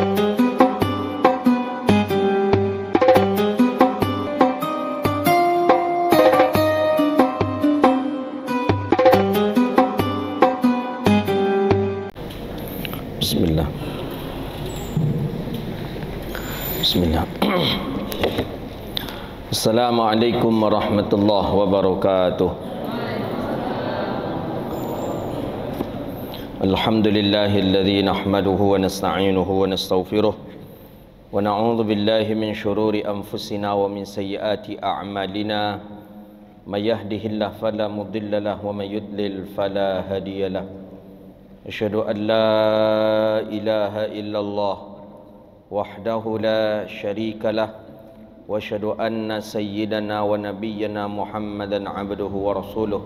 Bismillah. Bismillah. Assalamualaikum warahmatullahi wabarakatuh. Alhamdulillahilladzi nahmaduhu wa nasta'inuhu wa nastaghfiruh wa na'udzu billahi min syururi anfusina wa min sayyiati a'malina. May yahdihillahu fala mudilla lahu wa may yudlil fala hadiyalah. Asyhadu an la ilaha illallah wahdahu la syarika lah wa asyhadu anna sayyidana wa nabiyyana Muhammadan abduhu wa rasuluh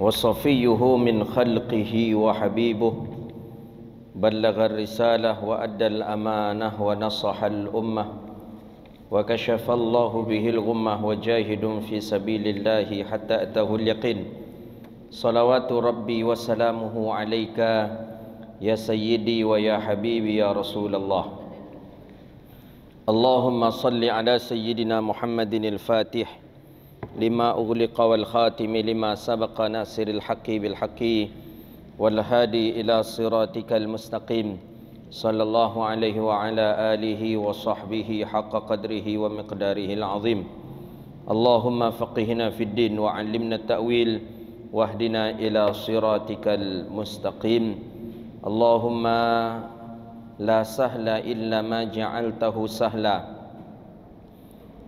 wa safiyyuhu min khalqihi wa habibuh ballagha ar-risalah wa adda al-amanah wa nasaha al-ummah wa kashafa Allahu bihi al-ghummah wa jahidun fi sabilillahi hatta atahu al-yaqin. Salawatu Rabbi wa salamuhu alaika ya sayyidi wa ya habibi ya Rasulullah. Allahumma salli ala sayyidina Muhammadin al-Fatih lima ughliqa wal khatimi lima sabaqa nasiril haqqi bil haqqi wal hadi ila siratikal mustaqim. Sallallahu alaihi wa ala alihi wa sahbihi haqqa qadrihi wa miqdarihi al-azim. Allahumma faqihna fid din wa 'allimna at-ta'wil wahdina ila siratikal mustaqim. Allahumma la sahla illa ma ja'altahu sahla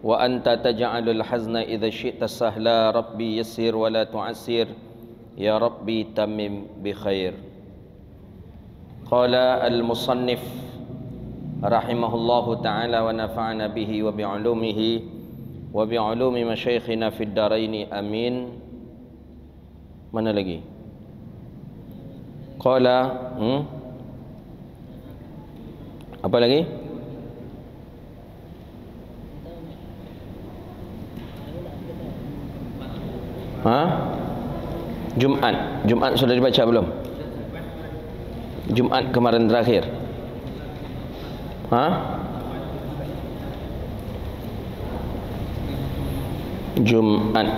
wa anta taj'alul hazna idza syi'ta sahla. Rabbi yassir wa la tu'assir ya Rabbi tamim bi khair. Qala al-musannif rahimahullahu ta'ala wa nafa'ana bihi wa bi'ulumihi wa bi'ulumi masyayikhina fid daraini amin. Mana lagi? Qala apa lagi? Jumat sudah dibaca belum? Jumat kemarin terakhir. Jumat.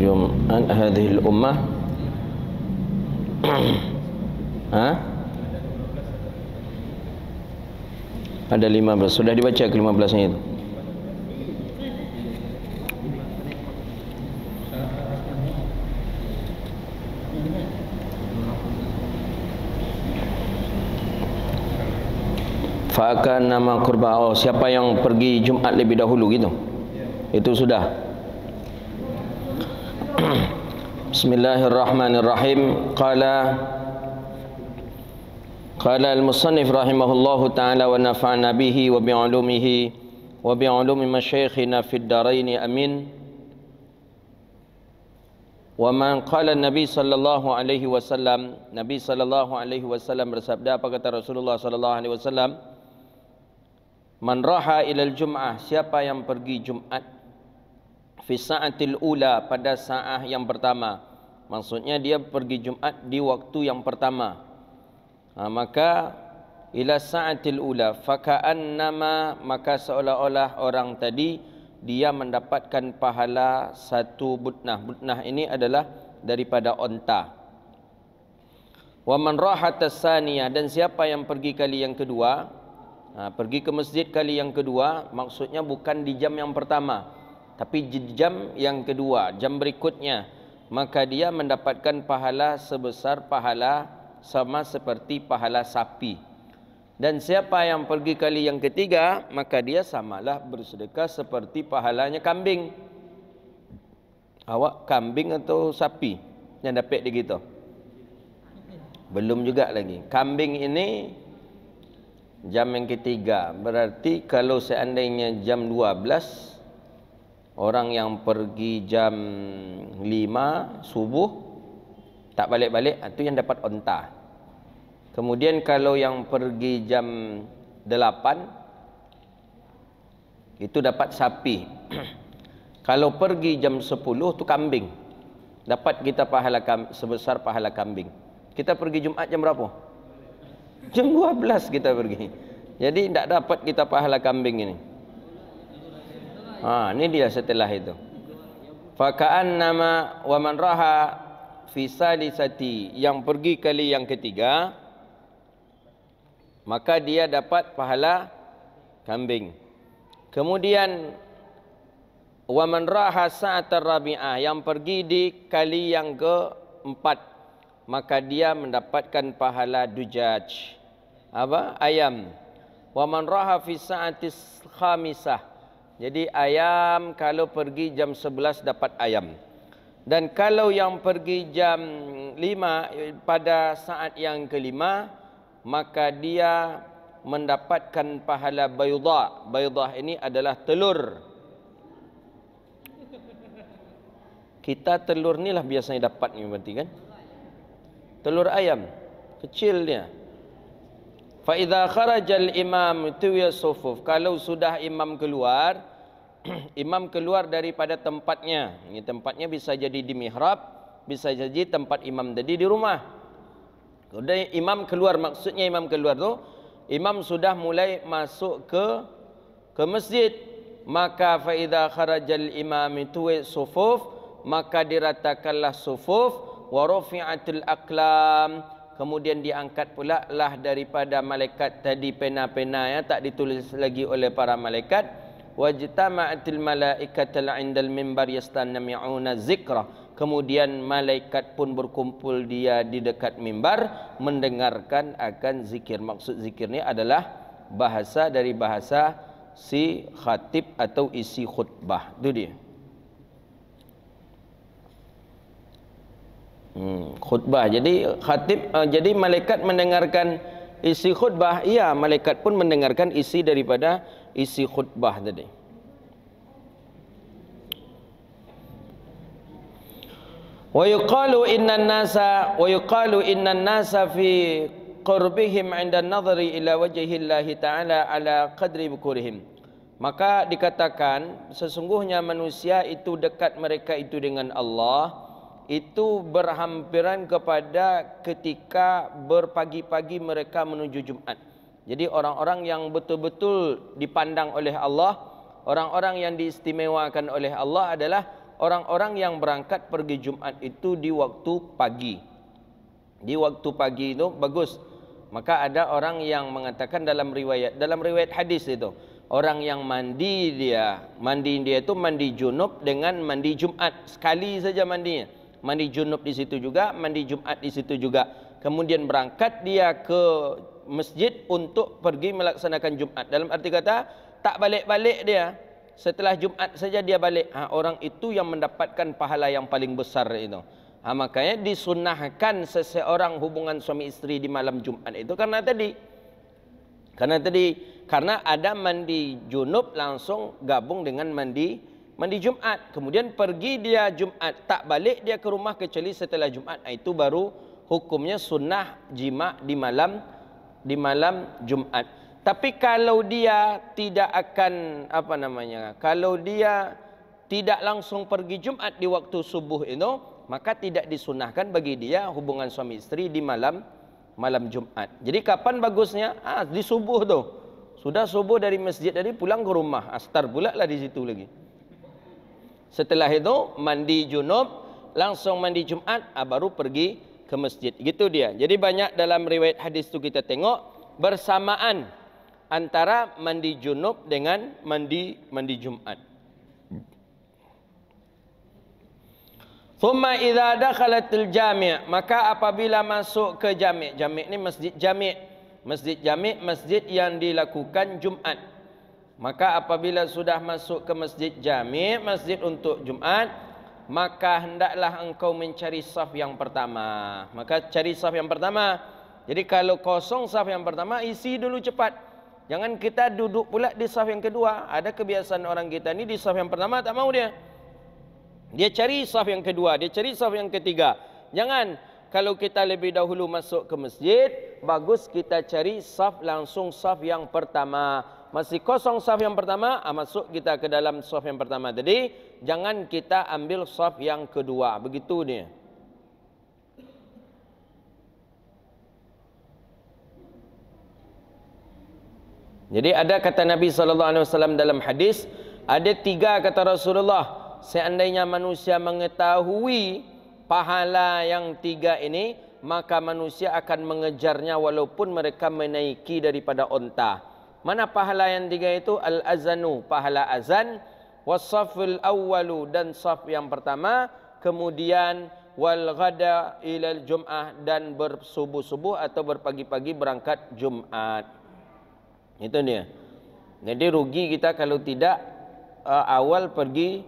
Jumat hadhil ummah. Ada 15. Sudah dibaca ke-15-nya itu. Fa'akan nama kurba. Oh, siapa yang pergi Jumat lebih dahulu gitu? Itu sudah. Bismillahirrahmanirrahim. Qala al-musannif rahimahullahu ta'ala wa nafa'na bihi wa bi'ulumihi wa bi'ulumi masyayikhina fid daraini amin. Wa man qala Nabi sallallahu alaihi wasallam, Nabi sallallahu alaihi wasallam bersabda, apa kata Rasulullah sallallahu alaihi wasallam? Man raha ilal jum'ah, siapa yang pergi Jumat fi sa'atil ula, pada saat yang pertama. Maksudnya dia pergi Jumat di waktu yang pertama. Maka ila sa'atil ula faka'annama, maka seolah-olah orang tadi dia mendapatkan pahala satu butnah. Butnah ini adalah daripada onta. Wa man rahat as-saniyah, dan siapa yang pergi kali yang kedua, pergi ke masjid kali yang kedua, maksudnya bukan di jam yang pertama, tapi di jam yang kedua, jam berikutnya, maka dia mendapatkan pahala sebesar pahala sama seperti pahala sapi. Dan siapa yang pergi kali yang ketiga, maka dia samalah bersedekah seperti pahalanya kambing. Awak kambing atau sapi yang dapat begitu? Belum juga lagi. Kambing ini jam yang ketiga. Berarti kalau seandainya jam 12, orang yang pergi jam 5 subuh tak balik-balik, itu yang dapat onta. Kemudian kalau yang pergi jam 8 itu dapat sapi. Kalau pergi jam 10 tu kambing. Dapat kita pahala sebesar pahala kambing. Kita pergi Jumat jam berapa? Jam 12 kita pergi. Jadi tidak dapat kita pahala kambing ini. Ini dia setelah itu. Faka'annama wa man raha fi salisati, yang pergi kali yang ketiga, maka dia dapat pahala kambing. Kemudian wa man raha sa'atar rabi'ah, yang pergi di kali yang keempat, maka dia mendapatkan pahala dujaj. Ayam. Wa man raha fi sa'atis khamisah, jadi ayam kalau pergi jam 11 dapat ayam. Dan kalau yang pergi jam 5 pada saat yang kelima, maka dia mendapatkan pahala baydah. Baydah ini adalah telur. Kita telur ni lah biasanya dapat ni berarti kan. Telur ayam kecil dia. Fa idza kharajal imam tuya sufuf, kalau sudah imam keluar, imam keluar daripada tempatnya. Ini tempatnya bisa jadi di mihrab, bisa jadi tempat imam tadi di rumah. Kalau imam keluar, maksudnya imam keluar tu, imam sudah mulai masuk ke masjid. Maka fa idza kharajal imam tuya sufuf, maka diratakanlah sufuf, wa rufi'atul aqlam, kemudian diangkat pula lah daripada malaikat tadi pena-pena yang tak ditulis lagi oleh para malaikat. Wajtama'atil malaikatul 'indal mimbar yastami'una zikra, kemudian malaikat pun berkumpul dia di dekat mimbar mendengarkan akan zikir. Maksud zikir ni adalah bahasa dari bahasa si khatib atau isi khutbah. Itu dia. Khutbah. Jadi khatib, jadi malaikat mendengarkan isi khutbah, iya, malaikat pun mendengarkan isi daripada isi khutbah tadi. Wa yuqalu innan nasa fi qurbihim 'inda an-nadhri ila wajhillahi ta'ala ala qadri bukurihim. Maka dikatakan sesungguhnya manusia itu dekat mereka itu dengan Allah itu berhampiran kepada ketika berpagi-pagi mereka menuju Jumat. Jadi orang-orang yang betul-betul dipandang oleh Allah, orang-orang yang diistimewakan oleh Allah adalah orang-orang yang berangkat pergi Jumat itu di waktu pagi. Di waktu pagi itu bagus. Maka ada orang yang mengatakan dalam riwayat hadis itu, orang yang mandi dia itu mandi junub dengan mandi Jumat, sekali saja mandinya. Mandi junub di situ juga, mandi Jumat di situ juga. Kemudian berangkat dia ke masjid untuk pergi melaksanakan Jumat. Dalam arti kata, tak balik-balik dia. Setelah Jumat saja dia balik. Orang itu yang mendapatkan pahala yang paling besar itu. Makanya disunnahkan seseorang hubungan suami istri di malam Jumat itu karena ada mandi junub langsung gabung dengan mandi Jumat, kemudian pergi dia Jumat, tak balik dia ke rumah kecuali setelah Jumat. Itu baru hukumnya sunnah jima di malam Jumat. Tapi kalau dia tidak akan kalau dia tidak langsung pergi Jumat di waktu subuh itu, maka tidak disunahkan bagi dia hubungan suami istri di malam Jumat. Jadi kapan bagusnya? Di subuh tu. Sudah subuh dari masjid tadi pulang ke rumah, start pula lah di situ lagi. Setelah itu mandi junub, langsung mandi Jumat, baru pergi ke masjid. Gitu dia. Jadi banyak dalam riwayat hadis itu kita tengok bersamaan antara mandi junub dengan mandi Jumat. Thumma idza dakhalatil jami', maka apabila masuk ke jami', jami' ni masjid jami'. Masjid jami', masjid yang dilakukan Jumat. Maka apabila sudah masuk ke masjid jami', masjid untuk Jumat, maka hendaklah engkau mencari saf yang pertama. Maka cari saf yang pertama. Jadi kalau kosong saf yang pertama, isi dulu cepat. Jangan kita duduk pula di saf yang kedua. Ada kebiasaan orang kita ni di saf yang pertama tak mau dia. Dia cari saf yang kedua, dia cari saf yang ketiga. Jangan. kalau kita lebih dahulu masuk ke masjid, bagus kita cari saf langsung saf yang pertama. Masih kosong saf yang pertama, masuk kita ke dalam saf yang pertama tadi. Jangan kita ambil saf yang kedua. Begitu dia. Jadi ada kata Nabi SAW dalam hadis, ada 3 kata Rasulullah, seandainya manusia mengetahui pahala yang 3 ini, maka manusia akan mengejarnya walaupun mereka menaiki daripada onta. Mana pahala yang 3 itu? Al-azanu, pahala azan, was-saful awwalu, dan saf yang pertama, kemudian wal ghada ilal jum'ah, dan bersubuh-subuh atau berpagi-pagi berangkat Jumat. Itu dia. Jadi rugi kita kalau tidak awal pergi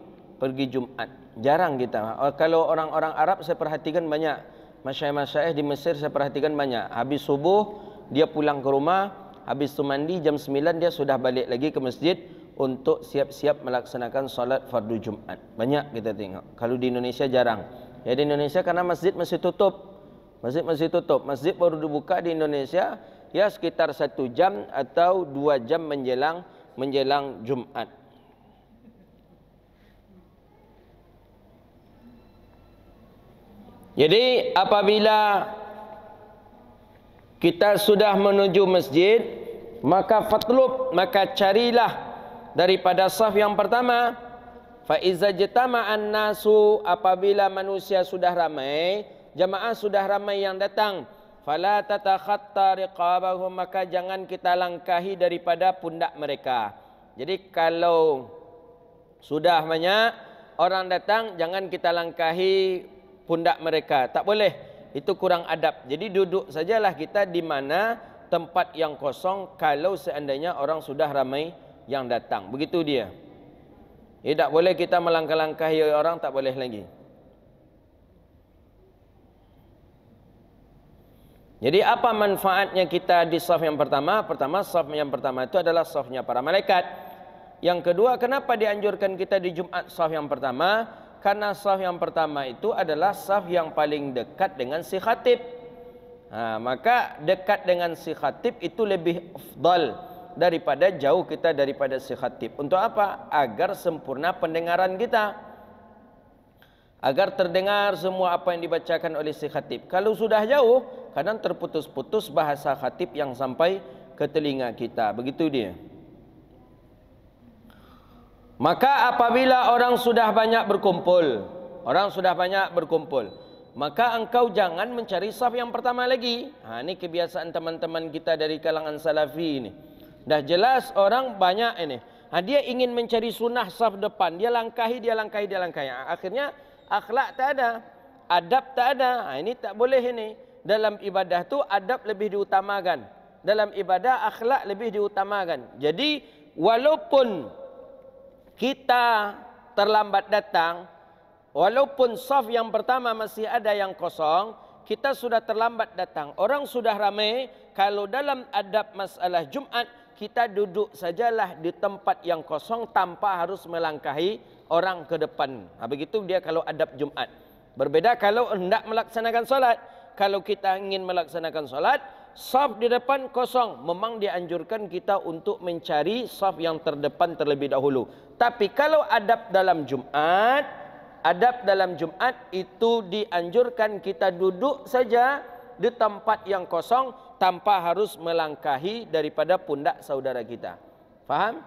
Jumat. Jarang kita. Kalau orang-orang Arab saya perhatikan banyak. Masyayikh-masyayikh di Mesir saya perhatikan banyak. Habis subuh dia pulang ke rumah, habis itu mandi jam 9 dia sudah balik lagi ke masjid untuk siap-siap melaksanakan solat fardu Jumat. Banyak kita tengok. Kalau di Indonesia jarang. Ya di Indonesia karena masjid masih tutup. Masjid masih tutup. Masjid baru dibuka di Indonesia ya sekitar 1 jam atau 2 jam menjelang Jumat. Jadi apabila kita sudah menuju masjid, maka fatlub, maka carilah daripada saf yang pertama. Fa iza jatama'an nasu, apabila manusia sudah ramai, jamaah sudah ramai yang datang, fala tatakhatta riqabahum, maka jangan kita langkahi daripada pundak mereka. Jadi kalau sudah banyak orang datang, jangan kita langkahi pundak mereka. Tak boleh. Itu kurang adab. Jadi duduk sajalah kita di mana tempat yang kosong kalau seandainya orang sudah ramai yang datang. Begitu dia. Tak boleh kita melangkah-langkahi orang, tak boleh lagi. Jadi apa manfaatnya kita di saf yang pertama? Pertama, saf yang pertama itu adalah safnya para malaikat. Yang kedua, kenapa dianjurkan kita di Jumat saf yang pertama? Karena saf yang pertama itu adalah saf yang paling dekat dengan si khatib. Maka dekat dengan si khatib itu lebih afdal daripada jauh kita daripada si khatib. Untuk apa? Agar sempurna pendengaran kita, agar terdengar semua apa yang dibacakan oleh si khatib. Kalau sudah jauh, kadang terputus-putus bahasa khatib yang sampai ke telinga kita. Begitu dia. Maka apabila orang sudah banyak berkumpul, maka engkau jangan mencari saf yang pertama lagi. Ini kebiasaan teman-teman kita dari kalangan salafi ini. Dah jelas orang banyak ini. Dia ingin mencari sunnah saf depan, dia langkahi. Akhirnya akhlak tak ada, adab tak ada. Ini tak boleh ini. Dalam ibadah tu adab lebih diutamakan. Dalam ibadah akhlak lebih diutamakan. Jadi walaupun kita terlambat datang, walaupun saf yang pertama masih ada yang kosong, kita sudah terlambat datang, orang sudah ramai. Kalau dalam adab masalah Jumat, kita duduk sajalah di tempat yang kosong tanpa harus melangkahi orang ke depan. Begitu dia kalau adab Jumat. Berbeda kalau hendak melaksanakan solat. Kalau kita ingin melaksanakan solat, saf di depan kosong, memang dianjurkan kita untuk mencari saf yang terdepan terlebih dahulu. Tapi kalau adab dalam Jumat itu dianjurkan kita duduk saja di tempat yang kosong tanpa harus melangkahi daripada pundak saudara kita. Faham?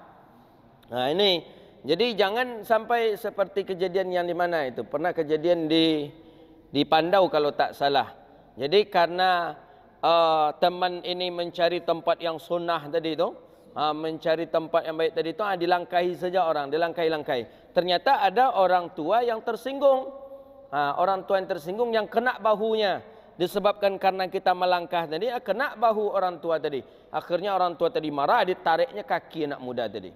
Ini. Jadi jangan sampai seperti kejadian yang di mana itu. Pernah kejadian di Pandau kalau tak salah. Jadi karena teman ini mencari tempat yang sunnah tadi itu, mencari tempat yang baik tadi itu, dilangkahi saja orang, dilangkahi. Ternyata ada orang tua yang tersinggung. Orang tua yang tersinggung yang kena bahunya. Disebabkan karena kita melangkah tadi, kena bahu orang tua tadi. Akhirnya orang tua tadi marah, ditariknya kaki anak muda tadi.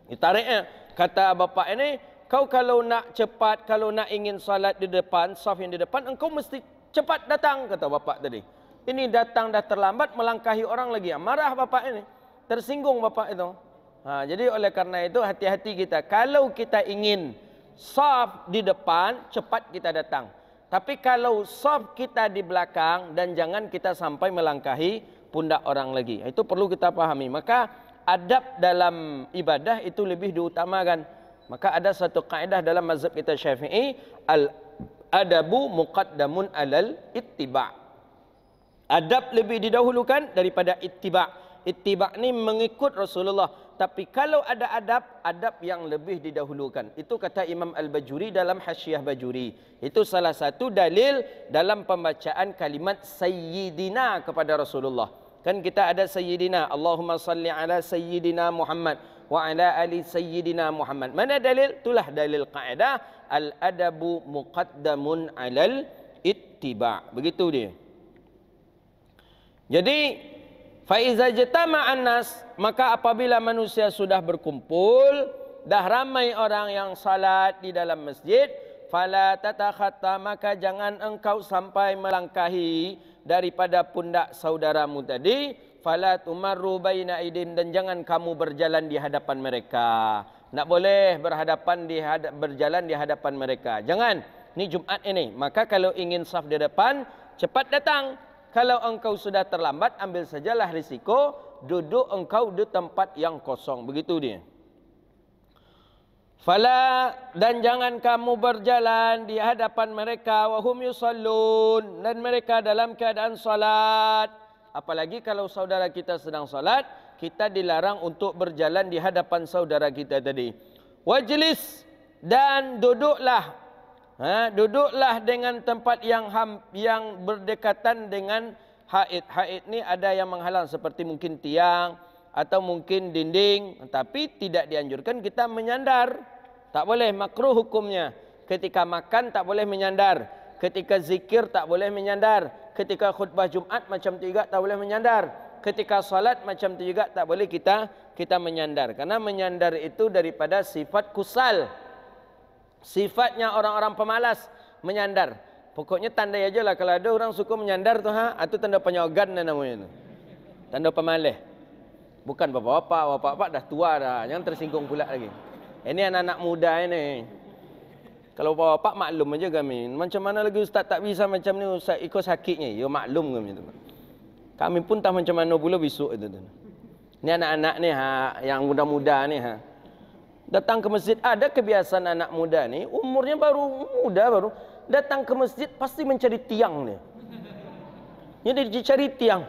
Ditariknya. Kata bapak ini, kau kalau nak cepat, kalau nak ingin salat di depan, saf yang di depan, engkau mesti cepat datang, kata bapak tadi. Ini datang dah terlambat, melangkahi orang lagi. Marah bapak ini. Tersinggung bapak itu. Jadi oleh karena itu hati-hati kita. Kalau kita ingin saf di depan, cepat kita datang. Tapi kalau saf kita di belakang dan jangan kita sampai melangkahi pundak orang lagi. Itu perlu kita pahami. Maka adab dalam ibadah itu lebih diutamakan. Maka ada satu kaedah dalam mazhab kita Syafi'i, al-adabu muqaddamun alal ittiba'. Adab lebih didahulukan daripada ittiba'. Ittiba' ni mengikut Rasulullah. Tapi kalau ada adab, adab yang lebih didahulukan. Itu kata Imam Al-Bajuri dalam Hasyiah Bajuri. Itu salah satu dalil dalam pembacaan kalimat Sayyidina kepada Rasulullah. Kan kita ada Sayyidina. Allahumma salli ala Sayyidina Muhammad wa ala ali Sayyidina Muhammad. Mana dalil? Itulah dalil kaedah. Al-adabu muqaddamun alal ittiba'. Begitu dia. Jadi, faiza jatama'an nas, maka apabila manusia sudah berkumpul, dah ramai orang yang salat di dalam masjid, fala tatakhatta, maka jangan engkau sampai melangkahi daripada pundak saudaramu tadi, fala tumarru baina aidin, dan jangan kamu berjalan di hadapan mereka. Tak boleh berjalan di hadapan mereka. Jangan. Ini Jumat ini. Maka kalau ingin saf di depan, cepat datang. Kalau engkau sudah terlambat, ambil sajalah risiko, duduk engkau di tempat yang kosong. Begitu dia. Fala, dan jangan kamu berjalan di hadapan mereka, wahum yusallun, dan mereka dalam keadaan salat. Apalagi kalau saudara kita sedang salat, kita dilarang untuk berjalan di hadapan saudara kita tadi. Wajlis, dan duduklah. Duduklah dengan tempat yang berdekatan dengan haid. Haid ni ada yang menghalang seperti mungkin tiang atau mungkin dinding. Tapi tidak dianjurkan kita menyandar. Tak boleh, makruh hukumnya. Ketika makan tak boleh menyandar. Ketika zikir tak boleh menyandar. Ketika khutbah Jumat macam tu juga tak boleh menyandar. Ketika salat macam tu juga tak boleh kita menyandar. Karena menyandar itu daripada sifat kusal. Sifatnya orang-orang pemalas menyandar. Pokoknya tandai aja lah kalau ada orang suka menyandar tu itu tanda penyogan namanya tu. Tanda pemalas. Bukan bapak-bapak, bapak-bapak dah tua dah, jangan tersinggung pula lagi. Ini anak-anak muda ini. Kalau bapak-bapak maklum aja kami. Macam mana lagi ustaz tak bisa macam ni, ustaz ikut sakitnya. Ya maklum kami tu. Kami pun tak macam mana pula besok itu tu. Ini anak-anak ni yang muda-muda ni datang ke masjid. Ada kebiasaan anak muda ni, umurnya baru datang ke masjid pasti mencari tiang dia. Jadi dia cari tiang.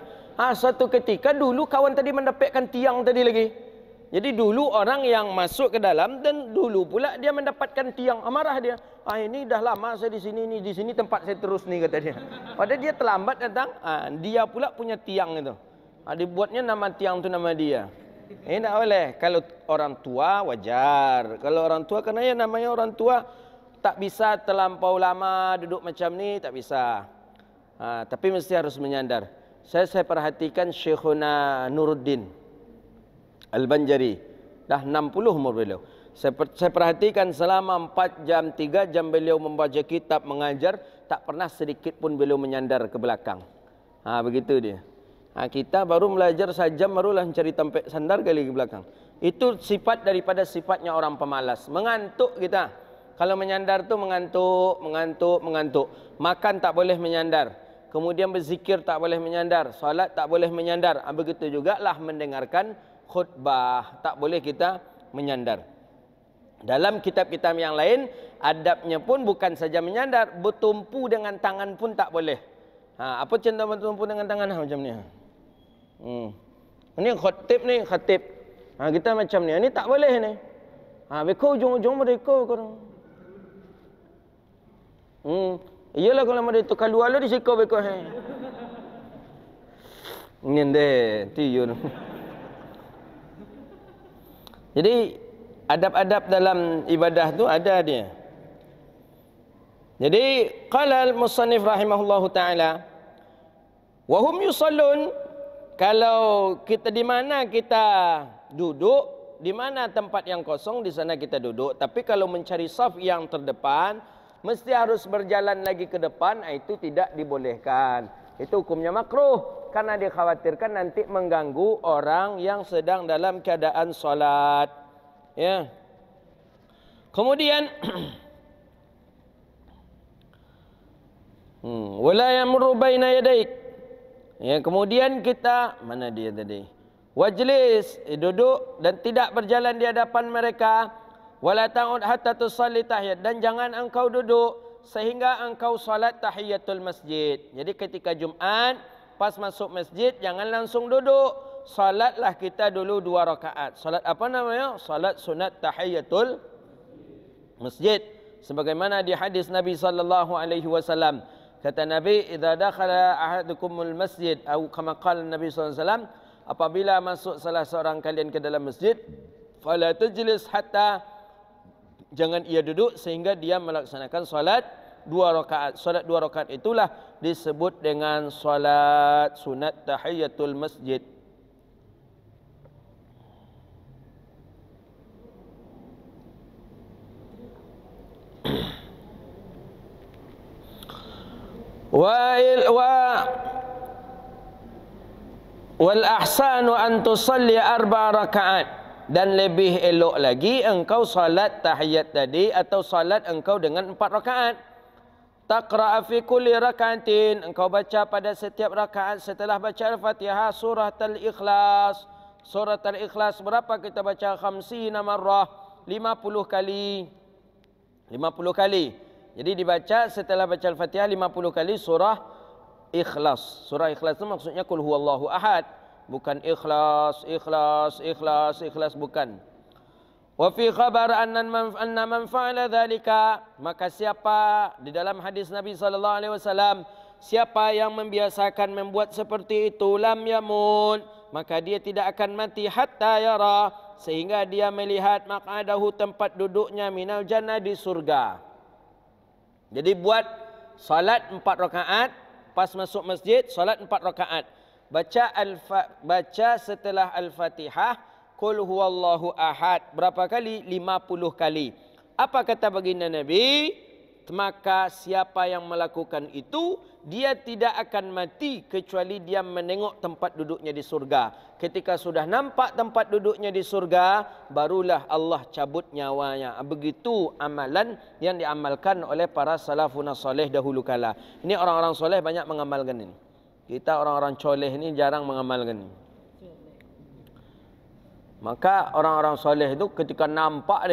Suatu ketika dulu kawan tadi mendapatkan tiang tadi lagi. Jadi dulu orang yang masuk ke dalam dan dulu pula dia mendapatkan tiang. Marah dia. Ini dah lama saya di sini ni, di sini tempat saya terus ni kata dia. Padahal dia terlambat datang. Dia pula punya tiang itu. Dibuatnya nama tiang tu nama dia. Ini tak boleh. Kalau orang tua wajar. Kalau orang tua, kerana ya namanya orang tua tak bisa terlampau lama duduk macam ni, tak bisa. Tapi mesti harus menyandar. Saya perhatikan Syekhuna Nuruddin Al-Banjari. Dah 60 umur beliau. Saya perhatikan selama 4 jam, 3 jam beliau membaca kitab, mengajar, tak pernah sedikit pun beliau menyandar ke belakang. Begitu dia. Kita baru belajar sajam barulah mencari tempat sandar kali ke belakang. Itu sifat daripada sifatnya orang pemalas. Mengantuk kita. Kalau menyandar tu mengantuk. Makan tak boleh menyandar. Kemudian berzikir tak boleh menyandar. Salat tak boleh menyandar. Begitu jugalah mendengarkan khutbah. Tak boleh kita menyandar. Dalam kitab-kitab yang lain, adabnya pun bukan saja menyandar. Bertumpu dengan tangan pun tak boleh. Apa contoh bertumpu dengan tangan macam ni? Ini khatib. Kita macam ni. Ini tak boleh ni. Beko ujung-ujung mereka korang. Iyalah kalau mereka kalau lu disiko beko Ngende tiur. Jadi adab-adab dalam ibadah tu ada dia. Jadi qala al-musannif rahimahullahu taala wa hum yusallun, kalau kita di mana kita duduk, di mana tempat yang kosong di sana kita duduk. Tapi kalau mencari saf yang terdepan, mesti harus berjalan lagi ke depan, itu tidak dibolehkan. Itu hukumnya makruh karena dikhawatirkan nanti mengganggu orang yang sedang dalam keadaan salat. Ya. Kemudian Wala yamurru baina yadaik. Ya, kemudian kita, mana dia tadi? Wajlis, duduk dan tidak berjalan di hadapan mereka. Wala ta'ud hatta tusalli tahiyat, dan jangan engkau duduk sehingga engkau salat tahiyatul masjid. Jadi ketika Jumat pas masuk masjid jangan langsung duduk. Salatlah kita dulu 2 rakaat. Salat apa namanya? Salat sunat tahiyatul masjid. Sebagaimana di hadis Nabi sallallahu alaihi wasallam, kata Nabi, "Idza dakhala ahadukumul masjid," atau kama qala Nabi sallallahu alaihi wasallam, apabila masuk salah seorang kalian ke dalam masjid, fala tajlis hatta, jangan ia duduk sehingga dia melaksanakan salat 2 rakaat. Salat 2 rakaat itulah disebut dengan salat sunat tahiyatul masjid. Wal ahsanu an tusalli 4 rakaat, dan lebih elok lagi engkau salat tahiyat tadi atau salat engkau dengan 4 rakaat. Taqra'a fi kulli raka'atin, engkau baca pada setiap rakaat setelah baca Al-Fatihah surah Al-Ikhlas. Surah Al-Ikhlas berapa kita baca? 50 marrah, 50 kali. 50 kali. Jadi dibaca setelah baca Al-Fatihah 50 kali surah Ikhlas. Surah Ikhlas itu maksudnya Qul huwallahu ahad, bukan ikhlas, ikhlas, ikhlas, ikhlas, bukan. Wa fi khabar anna man fa'ala dzalika, maka siapa, di dalam hadis Nabi sallallahu alaihi wasallam, siapa yang membiasakan membuat seperti itu, lam yamun, maka dia tidak akan mati hatta yara, sehingga dia melihat maq'adahu, tempat duduknya, minal jannah, di surga. Jadi buat salat 4 rakaat, pas masuk masjid salat 4 rakaat. Baca setelah Al-Fatihah Qul huwallahu ahad berapa kali? 50 kali. Apa kata baginda Nabi? Maka siapa yang melakukan itu, dia tidak akan mati kecuali dia menengok tempat duduknya di surga. Ketika sudah nampak tempat duduknya di surga, barulah Allah cabut nyawanya. Begitu amalan yang diamalkan oleh para salafun saleh dahulu kala. Ini orang-orang soleh banyak mengamalkan ini. Kita orang-orang soleh ini jarang mengamalkan ini. Maka orang-orang soleh itu ketika nampak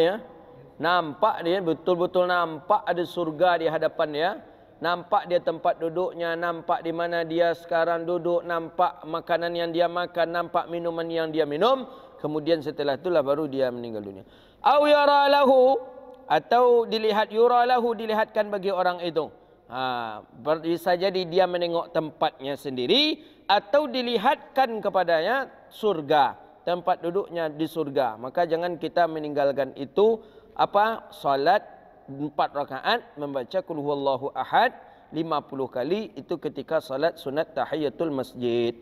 dia betul-betul nampak ada surga di hadapan dia, nampak dia tempat duduknya, nampak di mana dia sekarang duduk, nampak makanan yang dia makan, nampak minuman yang dia minum, kemudian setelah itulah baru dia meninggal dunia. Au yara lahu, atau dilihat, yura lahu, dilihatkan bagi orang itu. Bisa jadi dia menengok tempatnya sendiri, atau dilihatkan kepadanya surga, tempat duduknya di surga. Maka jangan kita meninggalkan itu. Salat 4 rakaat membaca Qul huwallahu ahad 50 kali, itu ketika salat sunat tahiyatul masjid.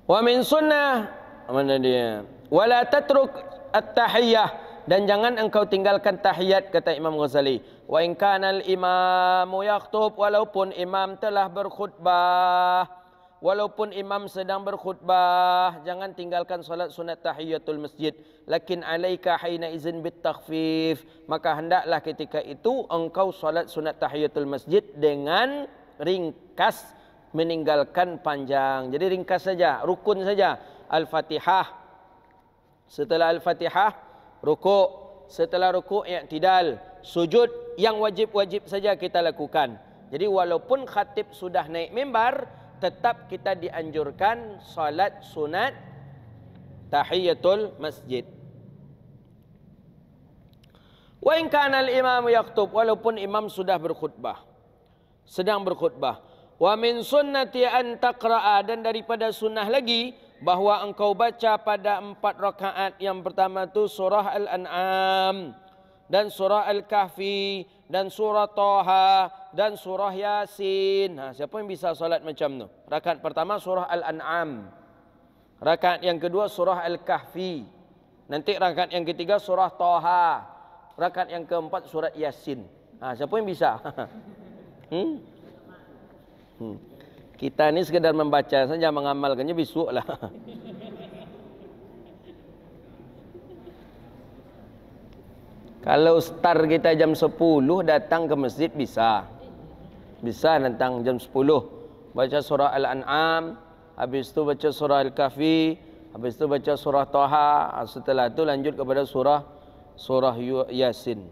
Wa min sunnah, mana dia? Wala tatruk at-tahiyah, dan jangan engkau tinggalkan tahiyat, kata Imam Ghazali. Wa in kana al-imamu yakhthub, walaupun imam telah berkhutbah, walaupun imam sedang berkhutbah, jangan tinggalkan salat sunat tahiyatul masjid. Lakin alaika hina izin bit takhfif, maka hendaklah ketika itu engkau salat sunat tahiyatul masjid dengan ringkas, meninggalkan panjang. Jadi ringkas saja, rukun saja. Al-Fatihah, setelah Al-Fatihah rukuk, setelah rukuk i'tidal, sujud, yang wajib-wajib saja kita lakukan. Jadi walaupun khatib sudah naik mimbar, tetap kita dianjurkan salat sunat tahiyatul masjid. Wa in kana al-imam yakhutub, walaupun imam sudah berkhutbah, sedang berkhutbah. Wa min sunnati an taqra'a, dan daripada sunnah lagi bahwa engkau baca pada 4 rakaat yang pertama itu surah Al-An'am dan surah Al-Kahfi dan surah Taha dan surah Yasin. Siapa yang bisa salat macam tu? Rakaat pertama surah Al-An'am, rakaat yang kedua surah Al-Kahfi, nanti rakaat yang ketiga surah Taha, rakaat yang keempat surat Yasin. Siapa yang bisa? Kita ni sekedar membaca saja, mengamalkannya besok lah. Kalau start kita jam 10 datang ke masjid bisa. Bisa tentang jam 10. Baca surah Al-An'am, habis itu baca surah Al-Kahfi, habis itu baca surah Taha, setelah itu lanjut kepada surah Yasin.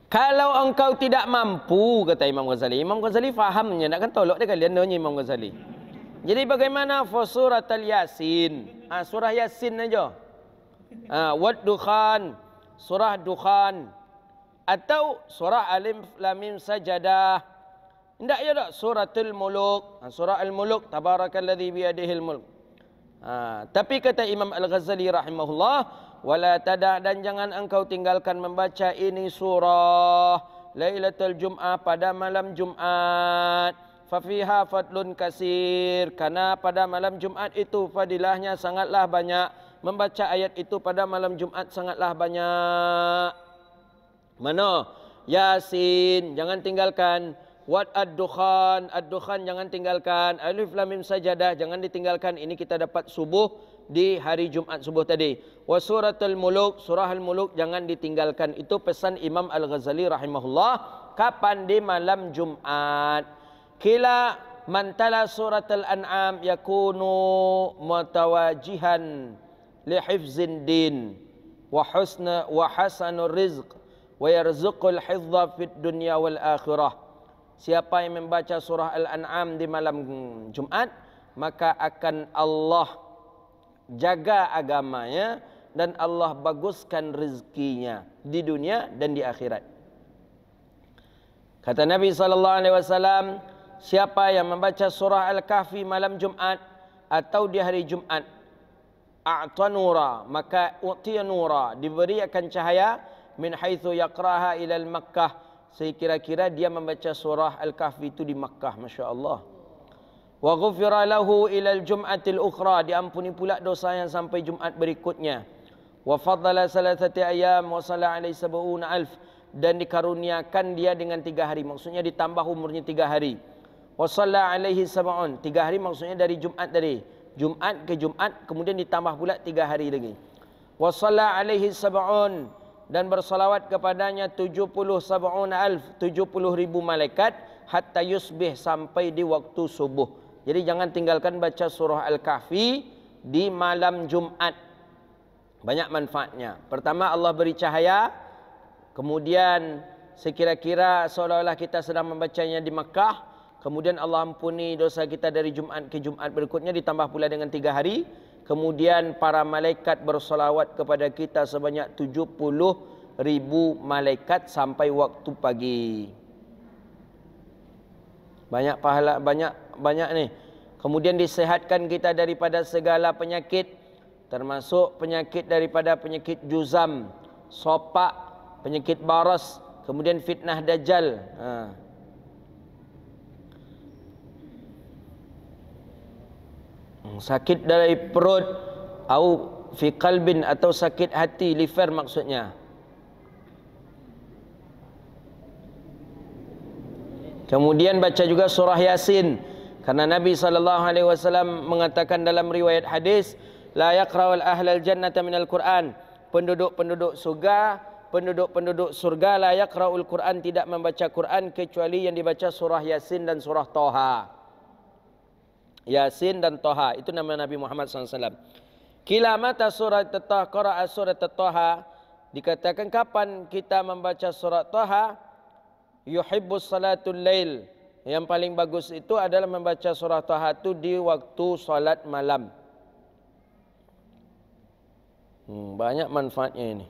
Kalau engkau tidak mampu, kata Imam Ghazali. Imam Ghazali fahamnya, nak kan tolak dia kalian nanya Imam Ghazali. Jadi bagaimana surat Al-Yasin? Surah Yasin aja. Wad Dukhan, surah Dukhan, atau surah Alif Lam Mim Sajadah. Tidak ya tak? Suratul Muluk. Surah Al-Muluk. Tabarakalladzi biyadihil mulk. Tapi kata Imam Al-Ghazali rahimahullah, wala tada, dan jangan engkau tinggalkan membaca ini surah Lailatul Jum'ah, pada malam Jumat. Fafiha fadlun kasir, karena pada malam Jumat itu fadilahnya sangatlah banyak. Membaca ayat itu pada malam Jumat sangatlah banyak. Mana? Yasin, jangan tinggalkan. Wad ad-dukhan, ad-dukhan jangan tinggalkan. Alif Lam Mim Sajadah jangan ditinggalkan. Ini kita dapat subuh di hari Jumat subuh tadi. Wa suratul Muluk, surah Al-Muluk jangan ditinggalkan. Itu pesan Imam Al-Ghazali rahimahullah. Kapan? Di malam Jumat. Kila man tala surat Al-An'am yakunu mutawajihan li hifzin din wa hasanur rizq wa yarzuqul hifdha fid dunya wal akhirah. Siapa yang membaca surah Al-An'am di malam Jumat, maka akan Allah jaga agamanya dan Allah baguskan rezekinya di dunia dan di akhirat. Kata Nabi SAW, siapa yang membaca surah Al-Kahfi malam Jumat atau di hari Jumat, a'ta nura, maka u'tiya nura, diberi akan cahaya, min haitsu yaqraha ila Makkah, sekira-kira dia membaca surah Al-Kahfi itu di Makkah, masya-Allah. Wa ghufira lahu ila al-jum'atil ukhra, diampuni pula dosa yang sampai Jumat berikutnya. Wa faddala salasati ayyam wa salla alaihi sab'una alf, dan dikaruniakan dia dengan 3 hari, maksudnya ditambah umurnya 3 hari. Wa salla alaihi sab'un, 3 hari maksudnya dari Jumat tadi, Jumat ke Jumat, kemudian ditambah pula 3 hari lagi. Wa salla alaihi sab'un, dan bersalawat kepadanya 70 ribu malaikat, hatta yusbih, sampai di waktu subuh. Jadi jangan tinggalkan baca surah Al-Kahfi di malam Jumat. Banyak manfaatnya. Pertama, Allah beri cahaya. Kemudian sekira-kira seolah-olah kita sedang membacanya di Makkah. Kemudian Allah ampuni dosa kita dari Jumat ke Jumat berikutnya, ditambah pula dengan 3 hari. Kemudian para malaikat bersolawat kepada kita sebanyak 70 ribu malaikat sampai waktu pagi. Banyak pahala, banyak nih. Kemudian disehatkan kita daripada segala penyakit, termasuk penyakit daripada penyakit juzam, sopak, penyakit baras, kemudian fitnah dajjal. Sakit dari perut, atau fi qalbin, atau sakit hati, liver maksudnya. Kemudian baca juga surah Yasin, karena Nabi SAW mengatakan dalam riwayat hadis, la yaqra'ul ahlal jannata minal Qur'an, penduduk-penduduk surga, penduduk-penduduk surga la yaqra'ul Qur'an, tidak membaca Quran kecuali yang dibaca surah Yasin dan surah Taha. Yasin dan Taha, itu nama Nabi Muhammad SAW. Kila mata surat Taha, qara'a surat Taha, dikatakan kapan kita membaca surat Taha, yuhibbus salatul lail, yang paling bagus itu adalah membaca surah Taha itu di waktu salat malam. Banyak manfaatnya ini.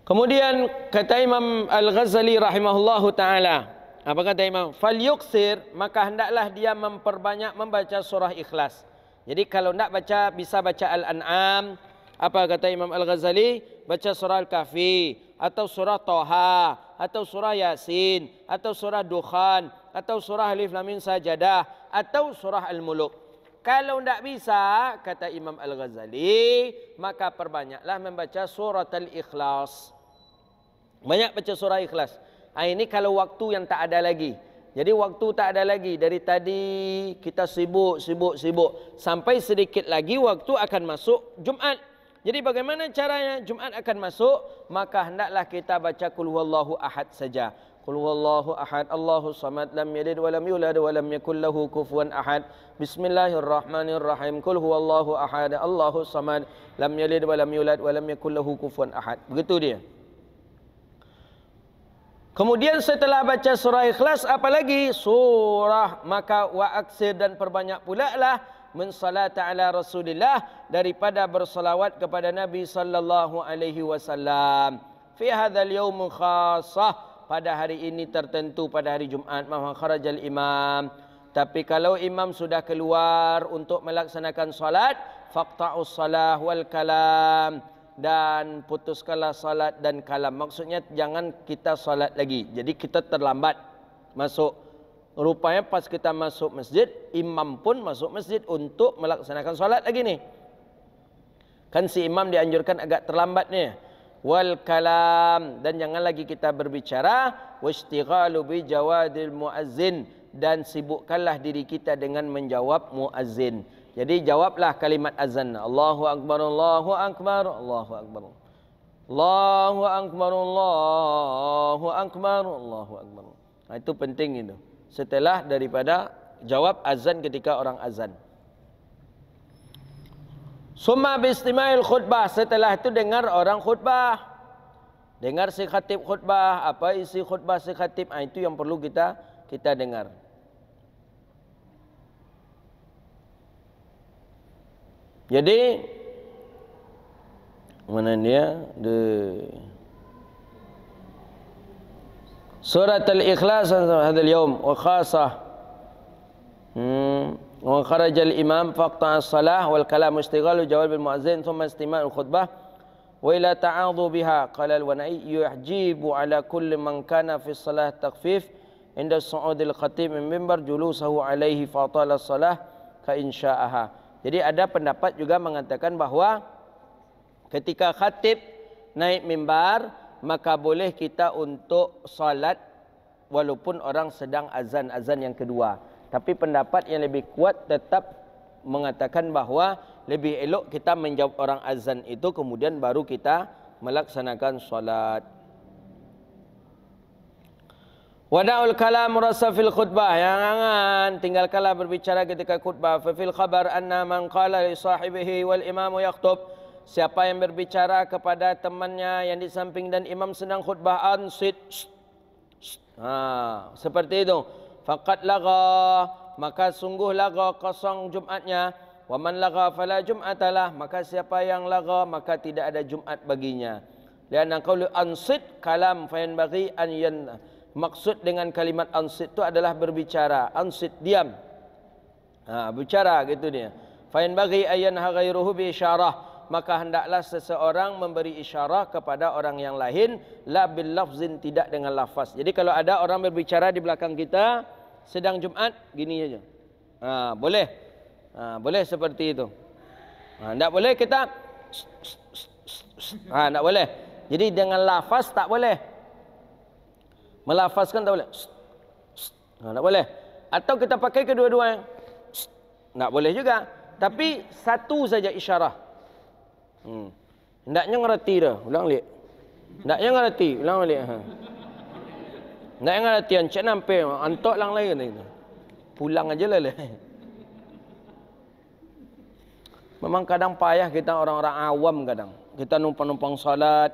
Kemudian kata Imam Al-Ghazali rahimahullahu ta'ala, apa kata Imam? Fal yuksir, maka hendaklah dia memperbanyak membaca surah Ikhlas. Jadi kalau nak baca, bisa baca Al-An'am. Apa kata Imam Al-Ghazali? Baca surah Al-Kahfi, atau surah Taha, atau surah Yasin, atau surah Dukhan, atau surah Alif Lam Mim Sajadah, atau surah Al-Muluk. Kalau tidak bisa, kata Imam Al-Ghazali, maka perbanyaklah membaca surah Al-Ikhlas. Banyak baca surah Ikhlas. Ini kalau waktu yang tak ada lagi. Jadi waktu tak ada lagi. Dari tadi kita sibuk. Sampai sedikit lagi waktu akan masuk Jumat. Jadi bagaimana caranya Jumat akan masuk? Maka hendaklah kita baca Qul Huwallahu Ahad saja. Qul huwallahu ahad, Allahus samad, lam yalid wa lam yulad wa lam yakul lahu kufuwan ahad. Bismillahirrahmanirrahim. Qul huwallahu ahad, Allahus samad, lam yalid wa lam yulad wa lam yakul lahu kufuwan ahad. Begitu dia. Kemudian setelah baca surah Ikhlas, apalagi surah, maka wa aksir, dan perbanyak pula lah mensalata ala Rasulillah, daripada bersalawat kepada Nabi sallallahu alaihi wasallam. Fi hadzal yaum khassah, pada hari ini tertentu, pada hari Jumaat. Maha kharajal imam. Tapi kalau imam sudah keluar untuk melaksanakan salat, faqta'us salah wal kalam, dan putuskanlah salat dan kalam. Maksudnya jangan kita salat lagi. Jadi kita terlambat masuk. Rupanya pas kita masuk masjid, imam pun masuk masjid untuk melaksanakan salat lagi nih. Kan si imam dianjurkan agak terlambat nih. Wal kalam, dan jangan lagi kita berbicara. Wastighalu bi jawadil muazzin, dan sibukkanlah diri kita dengan menjawab muazzin. Jadi jawablah kalimat azan. Allahu akbar, Allahu akbar, Allahu akbar, Allahu akbar, Allahu akbar, Allahu akbar. Itu penting itu. Setelah daripada jawab azan ketika orang azan. Summa bistima'il khutbah, setelah itu dengar orang khutbah. Dengar si khatib khutbah, apa isi khutbah si khatib, itu yang perlu kita dengar. Jadi mana dia? Surat Al-Ikhlas hadzal yaum wa khassah. Wa kharajal imam faqta'a as-salah wal kalam istighalu jawab al-muazzin thumma istima'ul khutbah wa ila ta'adhu biha. Qala al-Wana'i yuhjibu ala kulli man kana fi as-salah takhfif inda su'udil khatib min mimbar julusahu alaihi fatala as-salah ka insya'aha. Jadi ada pendapat juga mengatakan bahawa ketika khatib naik mimbar, maka boleh kita untuk salat walaupun orang sedang azan yang kedua. Tapi pendapat yang lebih kuat tetap mengatakan bahawa lebih elok kita menjawab orang azan itu, kemudian baru kita melaksanakan salat. Wada'ul kalam rasa fil khutbah, jangan tinggalkanlah berbicara ketika khutbah. Fa fil khabar anna man qala li sahibihi wal imamu yakhutub, siapa yang berbicara kepada temannya yang di samping dan imam sedang khutbah, ansit, seperti itu, faqad lagha, maka sungguh lagha, kosong Jumatnya. Wa man lagha fala jum'atalah, maka siapa yang lagha maka tidak ada Jumat baginya. Lianna qawlu ansit kalam fa yanbaghi an yan, maksud dengan kalimat ansit itu adalah berbicara. Ansit, diam. Bicara gitu dia. Fa yanbaghi ayyan ghairuhu bi isyarah, maka hendaklah seseorang memberi isyarah kepada orang yang lain, la bil lafzin, tidak dengan lafaz. Jadi kalau ada orang berbicara di belakang kita sedang Jumat, gini aja. Boleh. Boleh seperti itu. Tidak boleh kita tidak boleh. Jadi dengan lafaz tak boleh. Melafazkan tak boleh. Tak boleh. Atau kita pakai kedua-duanya. Tak boleh juga. Tapi satu saja isyarat. Hendaknya ngerti dah. Ulang balik. Hendaknya ngerti. Ulang balik. Hendaknya ngerti. Encik nampak. Antok lang lain. Pulang aja lah. Memang kadang payah kita orang-orang awam kadang. Kita numpang-numpang salat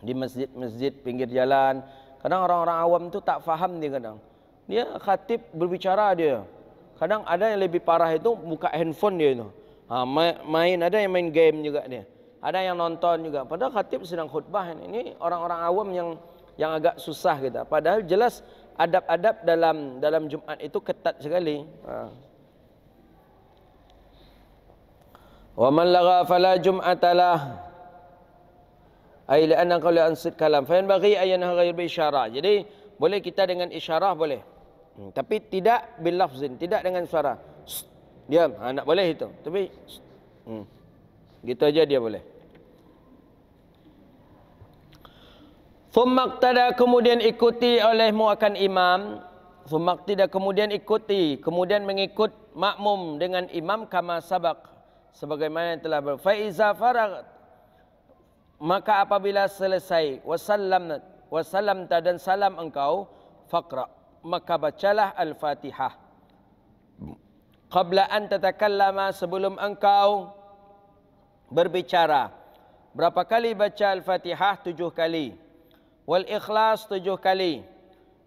di masjid-masjid pinggir jalan. Kadang orang-orang awam tu tak faham dia kadang. Dia khatib berbicara dia. Kadang ada yang lebih parah itu buka handphone dia tu. Main, ada yang main game juga dia. Ada yang nonton juga. Padahal khatib sedang khutbah. Ini orang-orang awam yang agak susah kita. Padahal jelas adab-adab dalam Jumat itu ketat sekali. Wa man lagha fala jum'atalah. Ai la'anna qawli ansit kalam fa yanbaghi an yanhaghair bi isyarah. Jadi boleh kita dengan isyarah boleh. Tapi tidak bil lafzin, tidak dengan suara. Diam, tak boleh itu. Tapi gitu aja dia boleh. Thumma iqtada, kemudian ikuti olehmu akan imam. Thumma iqtada, kemudian ikuti, kemudian mengikut makmum dengan imam kama sabaq, sebagaimana yang telah fa iza faragh, maka apabila selesai, wasallam, wa salamta dan salam engkau, faqra, maka bacalah Al-Fatihah. Qabla an tatakallama, sebelum engkau berbicara. Berapa kali baca Al-Fatihah? 7 kali. Wal Ikhlas 7 kali.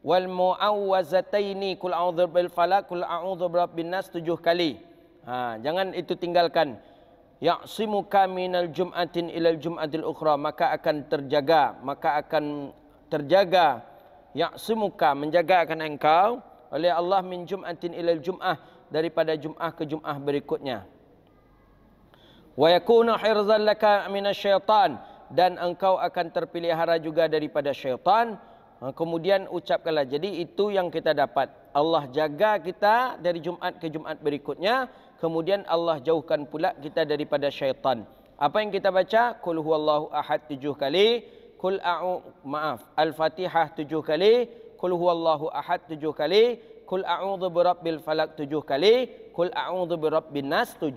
Wal Mu'awwazataini, kul a'udzu bil falaq, kul a'udzu birabbin nas 7 kali. Jangan itu tinggalkan. Ya'simuka minal jum'atin ilal jum'atil ukhra, maka akan terjaga, ya'simuka, menjaga akan engkau oleh Allah, min jum'atin ilal jum'ah, daripada jum'ah ke jum'ah berikutnya. Wa yakunu hirzan laka minasyaitan, dan engkau akan terpelihara juga daripada syaitan. Kemudian ucapkanlah. Jadi itu yang kita dapat. Allah jaga kita dari Jumat ke Jumat berikutnya. Kemudian Allah jauhkan pula kita daripada syaitan. Apa yang kita baca? Qul huwallahu ahad 7 kali. Al-Fatihah 7 kali. Qul huwallahu ahad 7 kali. Qul a'udzu birabbil falaq 7 kali. Qul a'udzu birabbin nas 7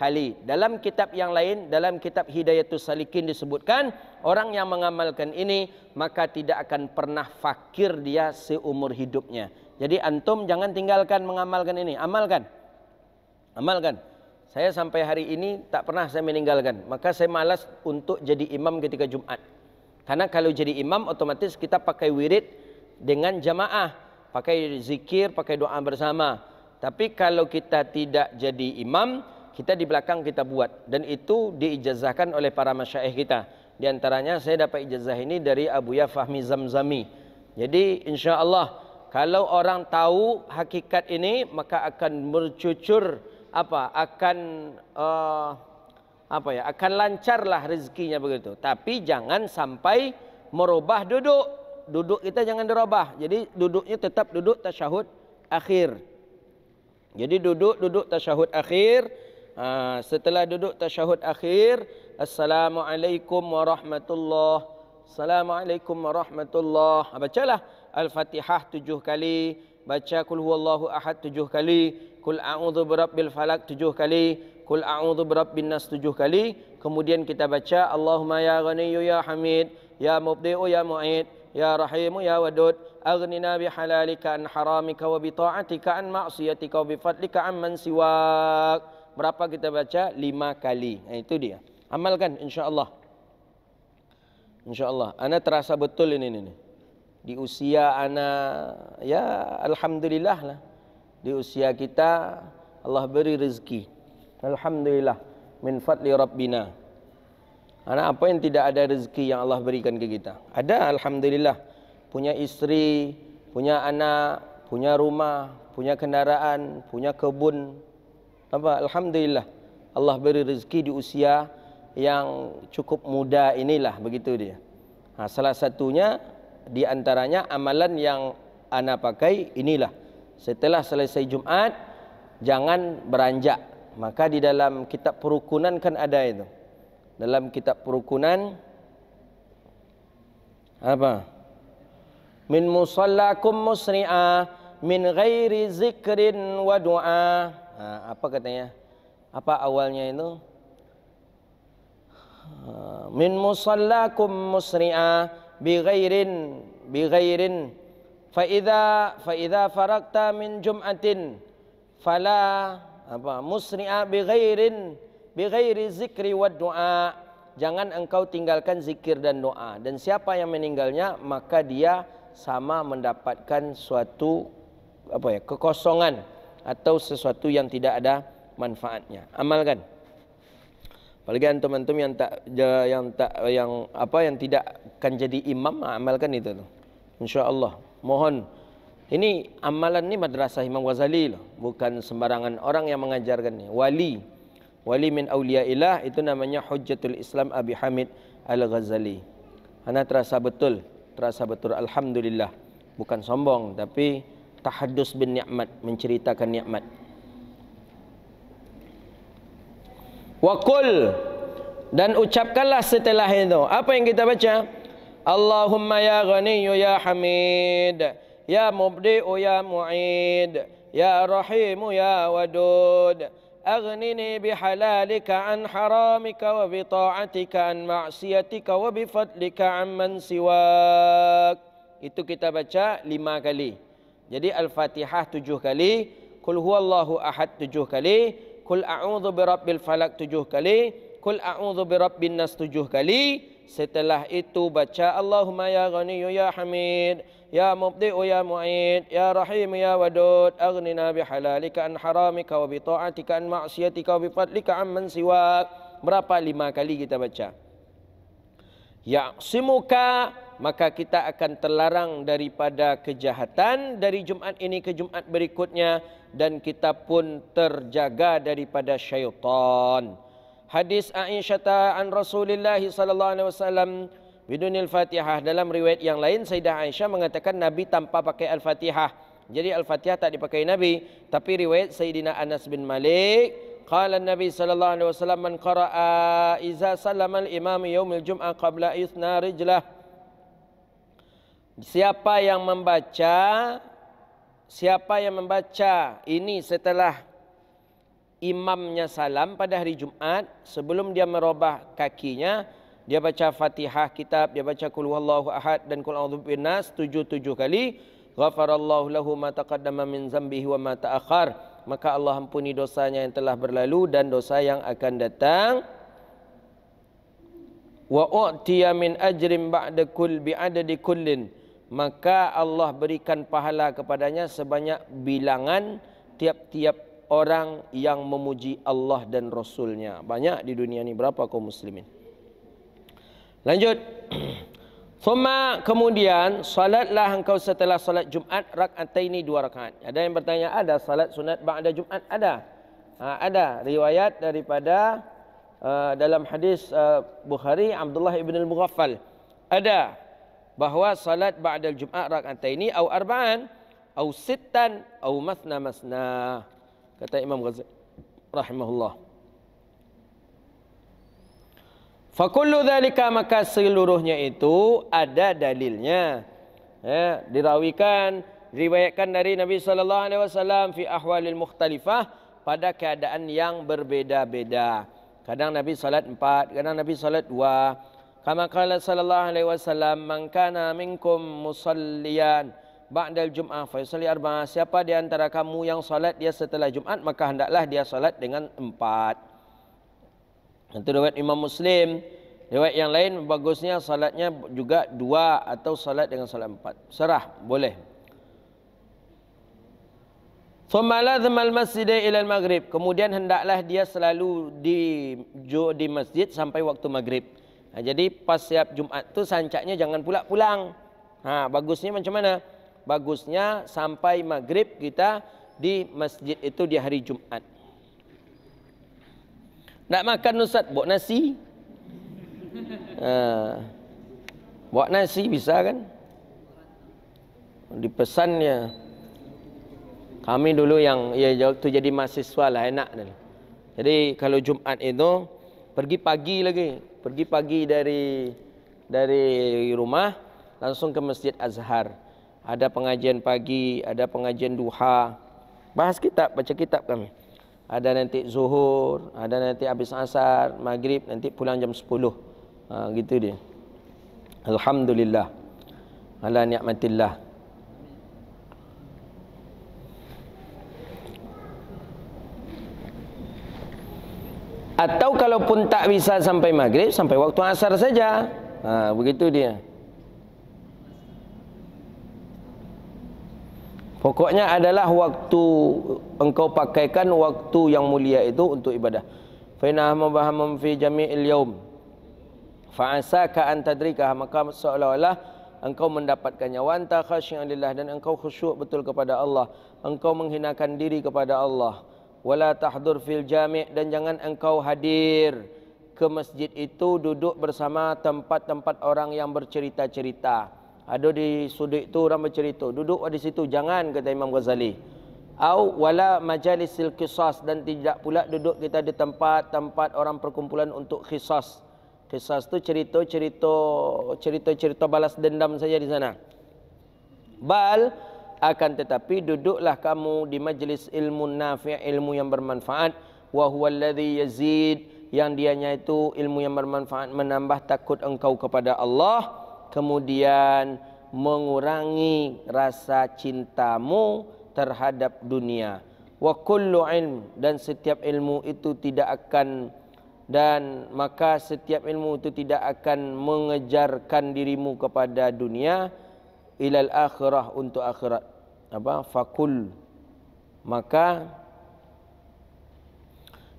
kali. Dalam kitab yang lain, dalam kitab Hidayatus Salikin disebutkan, orang yang mengamalkan ini maka tidak akan pernah fakir dia seumur hidupnya. Jadi antum jangan tinggalkan mengamalkan ini. Amalkan. Saya sampai hari ini tak pernah saya meninggalkan. Maka saya malas untuk jadi imam ketika Jumat. Karena kalau jadi imam otomatis kita pakai wirid dengan jamaah, pakai zikir, pakai doa bersama. Tapi kalau kita tidak jadi imam, kita di belakang kita buat, dan itu diijazahkan oleh para masyaikh kita. Di antaranya saya dapat ijazah ini dari Abu Ya Fahmi Zamzami. Jadi insya-Allah kalau orang tahu hakikat ini maka akan bercucur akan lancarlah rezekinya begitu. Tapi jangan sampai merubah duduk. Duduk kita jangan dirubah. Jadi duduknya tetap duduk tasyahud akhir. Jadi duduk tasyahud akhir. Setelah duduk tasyahud akhir, Assalamualaikum warahmatullahi, Assalamualaikum warahmatullahi. Bacalah Al-Fatihah 7 kali, baca Qul huwallahu ahad 7 kali, Qul a'udzu birabbil falaq 7 kali, Qul a'udzu birabbin nas 7 kali. Kemudian kita baca Allahumma ya ghaniyyu ya hamid, ya mubdi'u ya mu'id, ya rahimu ya wadud, aghnina bihalalika an haramika wa bi ta'atika an ma'siyatika wa bi fadlika amman siwak. Berapa kita baca? 5 kali. Itu dia. Amalkan insya-Allah. Insya-Allah. Ana terasa betul ini. Di usia ana, ya alhamdulillah lah. Di usia kita Allah beri rezeki. Alhamdulillah min fadli rabbina. Ana apa yang tidak ada rezeki yang Allah berikan ke kita? Ada, alhamdulillah. Punya istri, punya anak, punya rumah, punya kendaraan, punya kebun. Alhamdulillah Allah beri rezeki di usia yang cukup muda inilah, begitu dia. Salah satunya di antaranya amalan yang ana pakai inilah. Setelah selesai Jumat jangan beranjak. Maka di dalam kitab perukunan kan ada itu. Dalam kitab perukunan min musallakum musri'a min ghairi zikrin wa du'a. Apa katanya? Apa awalnya itu? Min musallakum musri'a bi ghairin fa idza faragta min jum'atin fala musri'a bi ghairi zikri wa du'a. Jangan engkau tinggalkan zikir dan doa, dan siapa yang meninggalnya maka dia sama mendapatkan suatu kekosongan atau sesuatu yang tidak ada manfaatnya. Amalkan. Apalagi antum-antum yang tidak akan jadi imam, amalkan itu tuh. Insya-Allah. Mohon. Ini amalan ni madrasah Imam Ghazali loh, bukan sembarangan orang yang mengajarkannya. Wali min auliyaillah itu namanya Hujjatul Islam Abi Hamid Al-Ghazali. Ana terasa betul alhamdulillah. Bukan sombong tapi tahaddus bin ni'mat, menceritakan nikmat. Wa qul, dan ucapkanlah setelah itu. Apa yang kita baca? Allahumma ya ghaniyyu ya hamid, ya mubdi'u ya mu'id, ya rahimu ya wadud, aghnini bihalalika an haramika wa bita'atika an ma'siyatika wa bifadlika amman siwak. Itu kita baca 5 kali. Jadi Al-Fatihah 7 kali, Qul huwallahu ahad 7 kali, Qul a'udzu birabbil falaq 7 kali, Qul a'udzu birabbin nas 7 kali. Setelah itu baca Allahumma ya Ghaniyyu ya Hamid, ya Mubdi'u ya Mu'id, ya Rahim ya Wadud, aghnina bihalalika an haramika wa bita'atika an ma'siyatika wa bifadlika amman siwak. Berapa? 5 kali kita baca. Ya'simuka, maka kita akan terlarang daripada kejahatan dari Jumat ini ke Jumat berikutnya, dan kita pun terjaga daripada syaitan. Hadis Aisyah an Rasulullah sallallahu alaihi wasallam bidunil Fatihah. Dalam riwayat yang lain Sayyidah Aisyah mengatakan Nabi tanpa pakai Al-Fatihah. Jadi Al-Fatihah tak dipakai Nabi, tapi riwayat Sayyidina Anas bin Malik, qala Nabi sallallahu alaihi wasallam man qara'a iza sallama al-imam yaumil jum'ah qabla ithna rijlah. Siapa yang membaca ini setelah imamnya salam pada hari Jumat, sebelum dia merubah kakinya, dia baca Fatihah kitab, dia baca Qul huwallahu ahad dan Qul a'udzu birabbin nas 7 kali, ghafarallahu lahu ma taqaddama min dzambihi wa ma ta'akhkhar, maka Allah ampuni dosanya yang telah berlalu dan dosa yang akan datang. Wa u'tiya min ajrin ba'da kull bi'adadi kullin, maka Allah berikan pahala kepadanya sebanyak bilangan tiap-tiap orang yang memuji Allah dan Rasulnya. Banyak di dunia ini, berapa kaum muslimin. Lanjut. Thumma, kemudian salatlah engkau setelah salat Jumat rak'ataini 2 rakaat. Ada yang bertanya, ada salat sunat ba'da Jumat? Ada. Ada riwayat daripada dalam hadis Bukhari Abdullah ibn al-Mughaffal. Ada bahawa salat ba'da Jumat rak'ataini au arba'an au sittan au masna. Kata Imam Ghazali rahimahullah. Fakullu dzalika, maka seluruhnya itu ada dalilnya. Ya, diriwayatkan dari Nabi sallallahu alaihi wasallam fi ahwalil mukhtalifah, pada keadaan yang berbeda-beda. Kadang Nabi salat 4, kadang Nabi salat 2. Kama qala sallallahu alaihi wasallam, man kana minkum musalliyan ba'dal jum'ah fa yusalli arba'ah. Siapa di antara kamu yang salat dia setelah Jumat, maka hendaklah dia salat dengan 4. Itu riwayat Imam Muslim. Riwayat yang lain bagusnya salatnya juga 2 atau salat dengan salat 4. Serah, boleh. Thumma lazima al-masjid ila al-maghrib. Kemudian hendaklah dia selalu di masjid sampai waktu maghrib. Jadi pas siap Jumat tu sancaknya jangan pula pulang. Bagusnya macam mana? Bagusnya sampai maghrib kita di masjid itu di hari Jumat. Nak makan Ustaz, bawa nasi. Bawa nasi bisa kan? Dipesannya. Kami dulu yang waktu jadi mahasiswa lah, enak. Jadi kalau Jumat itu pergi pagi lagi. Pergi pagi dari rumah langsung ke Masjid Azhar. Ada pengajian pagi, ada pengajian duha. Bahas kitab, baca kitab kami. Ada nanti zuhur, ada nanti habis asar, maghrib, nanti pulang jam 10. Gitu dia. Alhamdulillah. Ala ni'matillah. Atau kalaupun tak bisa sampai maghrib, sampai waktu asar saja. Begitu dia. Pokoknya adalah waktu engkau pakaikan waktu yang mulia itu untuk ibadah. Fa inna mubahamun fi jami'il yaum. Fa asaka an tadrika, maka seolah-olah engkau mendapatkannya. Wa anta khasyi'an lillah, dan engkau khusyuk betul kepada Allah. Engkau menghinakan diri kepada Allah. Wala tahdur fil jami', dan jangan engkau hadir ke masjid itu duduk bersama tempat-tempat orang yang bercerita-cerita. Ada di sudut itu orang bercerita, duduk di situ jangan, kata Imam Ghazali. Au wala majalisil qisas, dan tidak pula duduk kita di tempat-tempat orang perkumpulan untuk qisas. Qisas itu cerita balas dendam saja di sana. Bal, akan tetapi duduklah kamu di majlis ilmu nafi', ilmu yang bermanfaat. wa huwal ladzi yazid, yang dianya itu ilmu yang bermanfaat menambah takut engkau kepada Allah, kemudian mengurangi rasa cintamu terhadap dunia. Wa kullu ilm, dan setiap ilmu itu tidak akan, dan maka setiap ilmu itu tidak akan mengejarkan dirimu kepada dunia, ilal akhirah, untuk akhirat. Apa? Fakul, maka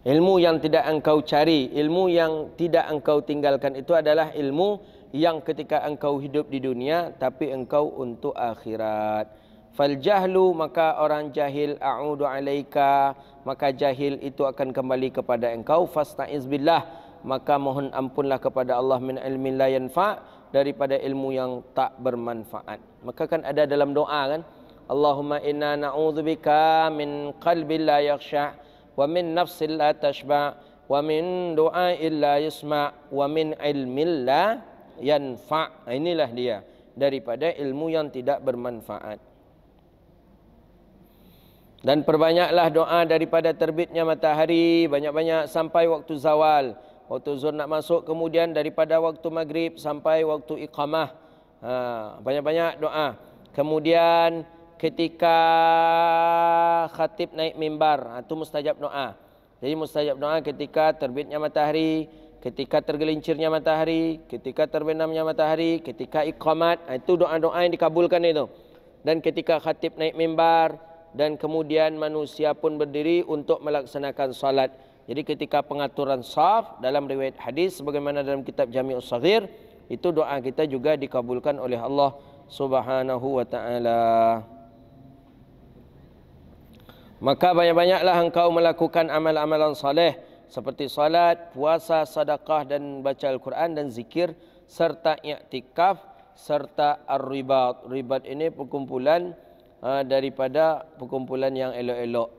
ilmu yang tidak engkau cari, ilmu yang tidak engkau tinggalkan itu adalah ilmu yang ketika engkau hidup di dunia tapi engkau untuk akhirat. Fal jahlu, maka orang jahil, a'udu alaika, maka jahil itu akan kembali kepada engkau. Fasta'iz billah, maka mohon ampunlah kepada Allah, min ilmin la yanfa', daripada ilmu yang tak bermanfaat. Maka kan ada dalam doa kan, Allahumma inna na'udzubika min qalbin la yakhsha' wa min nafsin la tashba' wa min du'a'in la yasma' wa min ilmin la yanfa'. Inilah dia, daripada ilmu yang tidak bermanfaat. Dan perbanyaklah doa daripada terbitnya matahari, banyak-banyak sampai waktu zawal, waktu zuhur nak masuk, kemudian daripada waktu maghrib sampai waktu iqamah. Banyak-banyak doa. Kemudian ketika khatib naik mimbar, itu mustajab doa. Jadi mustajab doa ketika terbitnya matahari, ketika tergelincirnya matahari, ketika terbenamnya matahari, ketika iqamat, itu doa-doa yang dikabulkan itu. Dan ketika khatib naik mimbar, dan kemudian manusia pun berdiri untuk melaksanakan salat. Jadi ketika pengaturan saf dalam riwayat hadis sebagaimana dalam kitab Jami'us Shaghir, itu doa kita juga dikabulkan oleh Allah Subhanahu wa taala. Maka banyak-banyaklah engkau melakukan amal-amalan saleh seperti salat, puasa, sedekah dan baca Al-Quran dan zikir, serta i'tikaf, serta ar-ribat. Ribat ini perkumpulan daripada perkumpulan yang elok-elok.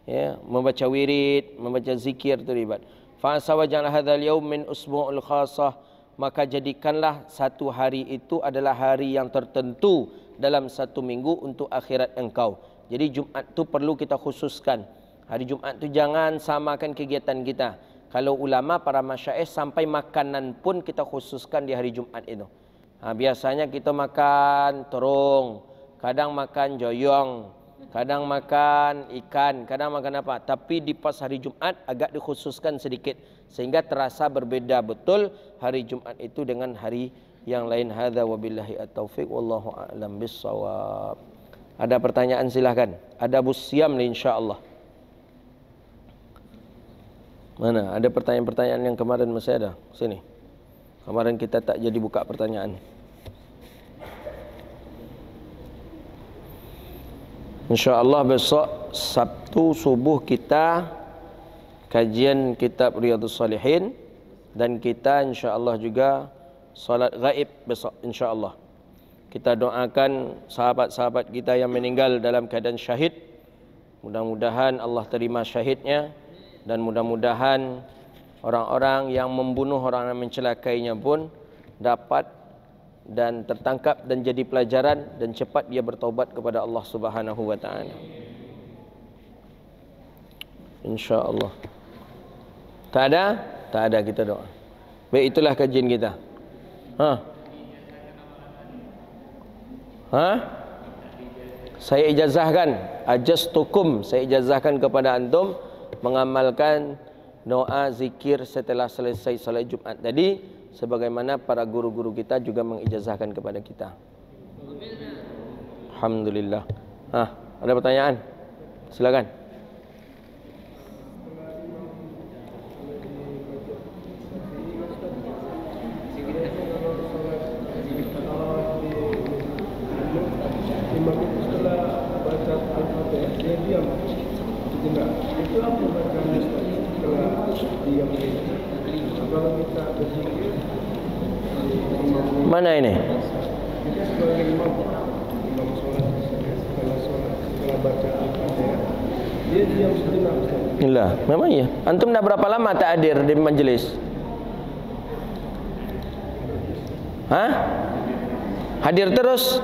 Ya, membaca wirid, membaca zikir itu ribat. Fa asawajal hadzal yaum min usbu'ul khassah, maka jadikanlah satu hari itu adalah hari yang tertentu dalam satu minggu untuk akhirat engkau. Jadi Jumat tu perlu kita khususkan. Hari Jumat tu jangan samakan kegiatan kita. Kalau ulama para masyaikh sampai makanan pun kita khususkan di hari Jumat itu. Biasanya kita makan terung, kadang makan joyong, kadang makan ikan, kadang makan apa. Tapi di pas hari Jumat agak dikhususkan sedikit sehingga terasa berbeda betul hari Jumat itu dengan hari yang lain. Hadza wabillahi at-taufiq wallahu a'lam bis-shawab. Ada pertanyaan silahkan. Ada busyam nih insyaallah. Mana? Ada pertanyaan-pertanyaan yang kemarin masih ada? Sini. Kemarin kita tak jadi buka pertanyaan. InsyaAllah besok Sabtu subuh kita kajian kitab Riyadhus Shalihin, dan kita insyaAllah juga salat gaib besok insyaAllah. Kita doakan sahabat-sahabat kita yang meninggal dalam keadaan syahid. Mudah-mudahan Allah terima syahidnya, dan mudah-mudahan orang-orang yang membunuh orang yang mencelakainya pun dapat dan tertangkap dan jadi pelajaran, dan cepat dia bertaubat kepada Allah Subhanahu wa taala. Insyaallah. Tak ada? Tak ada, kita doa. Baik, itulah kajian kita. Saya ijazahkan, ajastukum, saya ijazahkan kepada antum mengamalkan doa zikir setelah selesai salat Jumat tadi, sebagaimana para guru-guru kita juga mengijazahkan kepada kita. Alhamdulillah. Ada pertanyaan? Silakan. Mana ini? Inilah, memang iya. Antum dah berapa lama tak hadir di majlis? Hadir terus?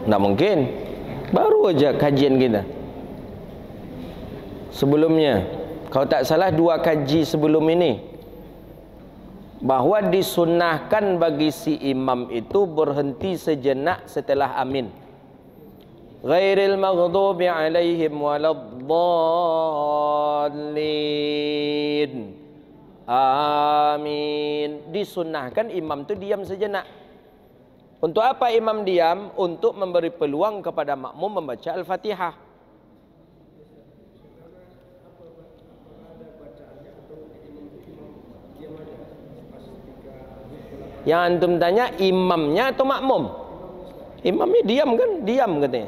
Tak mungkin. Baru aja kajian kita. sebelumnya. Kalau tak salah 2 kaji sebelum ini, bahawa disunnahkan bagi si imam itu berhenti sejenak setelah amin. Ghairil maghdubi alaihim waladdallin. Amin. Disunnahkan imam itu diam sejenak. Untuk apa imam diam? Untuk memberi peluang kepada makmum membaca Al-Fatihah. Yang antum tanya imamnya atau makmum? Imamnya diam kan? Diam katanya.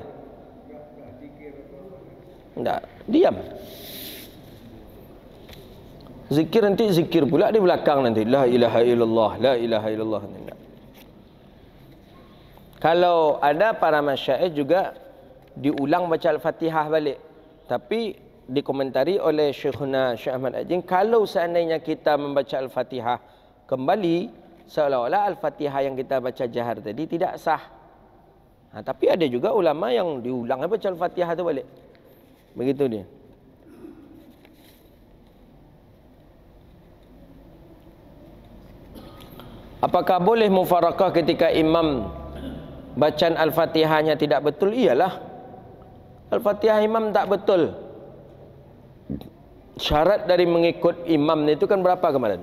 Enggak, diam. Zikir nanti zikir pula di belakang nanti. La ilaha illallah, la ilaha illallah. Enggak. Kalau ada para masyaikh juga diulang baca Al-Fatihah balik. Tapi dikomentari oleh Syekhuna Syekh Ahmad Ajin, kalau seandainya kita membaca Al-Fatihah kembali, seolah-olah Al-Fatihah yang kita baca jahar tadi tidak sah. Tapi ada juga ulama yang diulang baca Al-Fatihah itu balik. Begitu dia. Apakah boleh mufarakah ketika imam bacaan Al-Fatihahnya tidak betul? Iyalah. Al-Fatihah imam tak betul. Syarat dari mengikut imam itu kan berapa kemarin?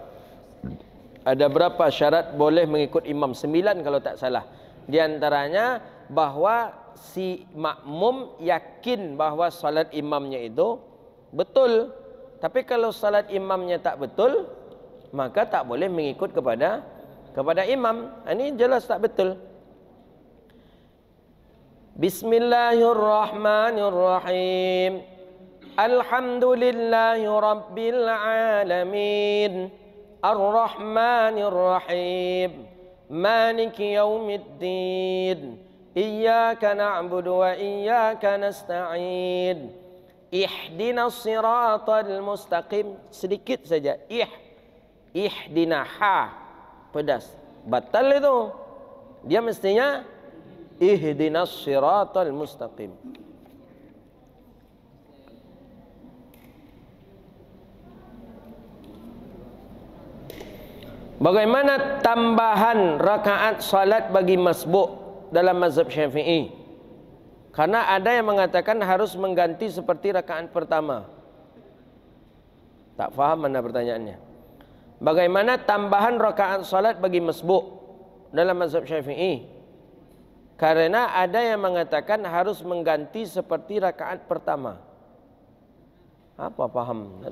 Ada berapa syarat boleh mengikut imam? 9 kalau tak salah. Di antaranya bahwa si makmum yakin bahwa salat imamnya itu betul. Tapi kalau salat imamnya tak betul, maka tak boleh mengikut kepada imam. Ini jelas tak betul. Bismillahirrahmanirrahim. Alhamdulillahi rabbil alamin. Ar-Rahmanir-Rahim. Maliki yaumiddin. Iyyaka na'budu wa iyyaka nasta'in. Ihdinas siratal mustaqim. Sedikit saja. Ihdina ha. Pedas. Batal itu. Dia mestinya ihdinas siratal mustaqim. Bagaimana tambahan rakaat salat bagi masbuk dalam mazhab Syafi'i? Karena ada yang mengatakan harus mengganti seperti rakaat pertama. Tak faham mana pertanyaannya. Bagaimana tambahan rakaat salat bagi masbuk dalam mazhab Syafi'i? Karena ada yang mengatakan harus mengganti seperti rakaat pertama. Apa paham?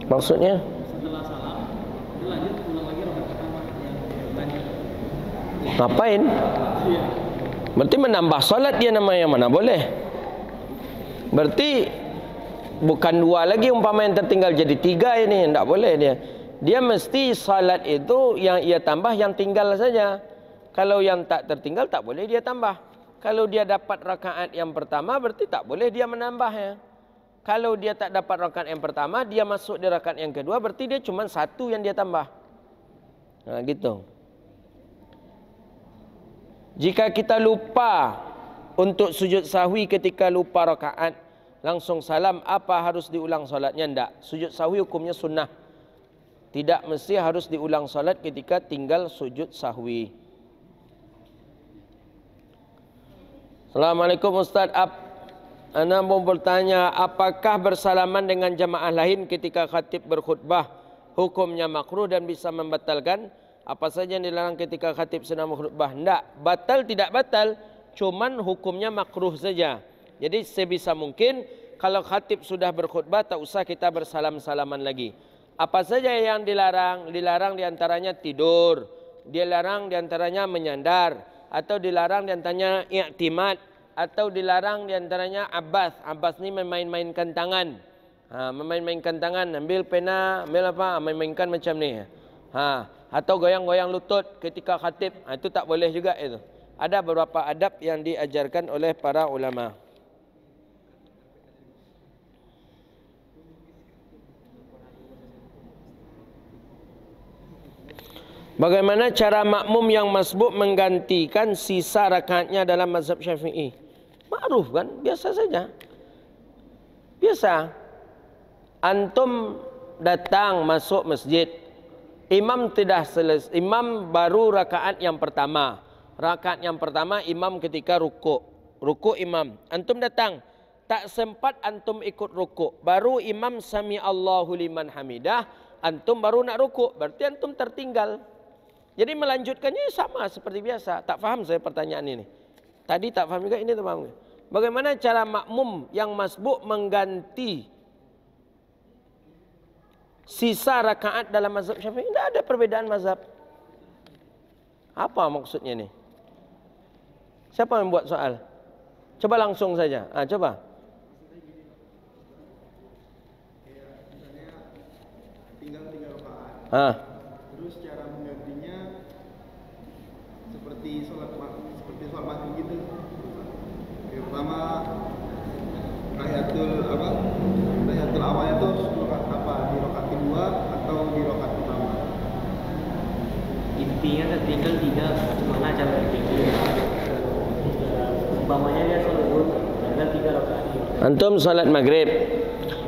Maksudnya? Setelah salam, dia lanjut ulang lagi rakaat pertama yang lanjut. Ngapain? Berarti menambah salat dia namanya, mana boleh. Berarti bukan 2 lagi umpama yang tertinggal jadi 3 ini, tidak boleh dia. Dia mesti salat itu yang ia tambah yang tinggal saja. Kalau yang tak tertinggal tak boleh dia tambah. Kalau dia dapat rakaat yang pertama berarti tak boleh dia menambahnya. Kalau dia tak dapat rakaat yang pertama, dia masuk di rakaat yang kedua, berarti dia cuma 1 yang dia tambah. Nah, gitu. Jika kita lupa untuk sujud sahwi ketika lupa rakaat, langsung salam, apa harus diulang solatnya? Tidak. Sujud sahwi hukumnya sunnah. Tidak mesti harus diulang solat ketika tinggal sujud sahwi. Assalamualaikum Ustaz. Ana mau bertanya, apakah bersalaman dengan jamaah lain ketika khatib berkhutbah hukumnya makruh dan bisa membatalkan? Apa saja yang dilarang ketika khatib sedang berkhutbah? Tidak, batal tidak batal, cuman hukumnya makruh saja. Jadi sebisa mungkin kalau khatib sudah berkhutbah tak usah kita bersalam-salaman lagi. Apa saja yang dilarang? Dilarang diantaranya tidur, dilarang diantaranya menyandar, atau dilarang diantaranya i'timad, atau dilarang diantaranya abbas. Abbas ni memain-mainkan tangan. Memain-mainkan tangan, ambil pena, ambil apa, main-mainkan macam ni. Atau goyang-goyang lutut ketika khatib, itu tak boleh juga itu. Ada beberapa adab yang diajarkan oleh para ulama. Bagaimana cara makmum yang masbuk menggantikan sisa rakaatnya dalam mazhab Syafi'i? Ma'ruf kan? Biasa saja. Biasa. Antum datang masuk masjid. Imam tidak selesai. Imam baru rakaat yang pertama. Rakaat yang pertama imam ketika rukuk. Rukuk imam. Antum datang. Tak sempat antum ikut rukuk. Baru imam sami Allahu liman hamidah. Antum baru nak rukuk. Berarti antum tertinggal. Jadi melanjutkannya sama seperti biasa. Tak faham saya pertanyaan ini. Tadi tak faham juga, ini tak faham. Bagaimana cara makmum yang masbuk mengganti sisa rakaat dalam mazhab Syafi'i? Tidak ada perbedaan mazhab. Apa maksudnya ini? Siapa yang buat soal? Coba langsung saja. Coba. Tinggal 3 rakaat. Terus cara menggantinya seperti sholat maghrib gitu. Yang pertama tahiyatul awal itu rakaat apa? Di rakaat kedua atau di rakaat pertama? Intinya tinggal 3, gimana cara berpikir. Umpamanya dia sholat zuhur, tinggal 3 rakaat. Antum sholat maghrib.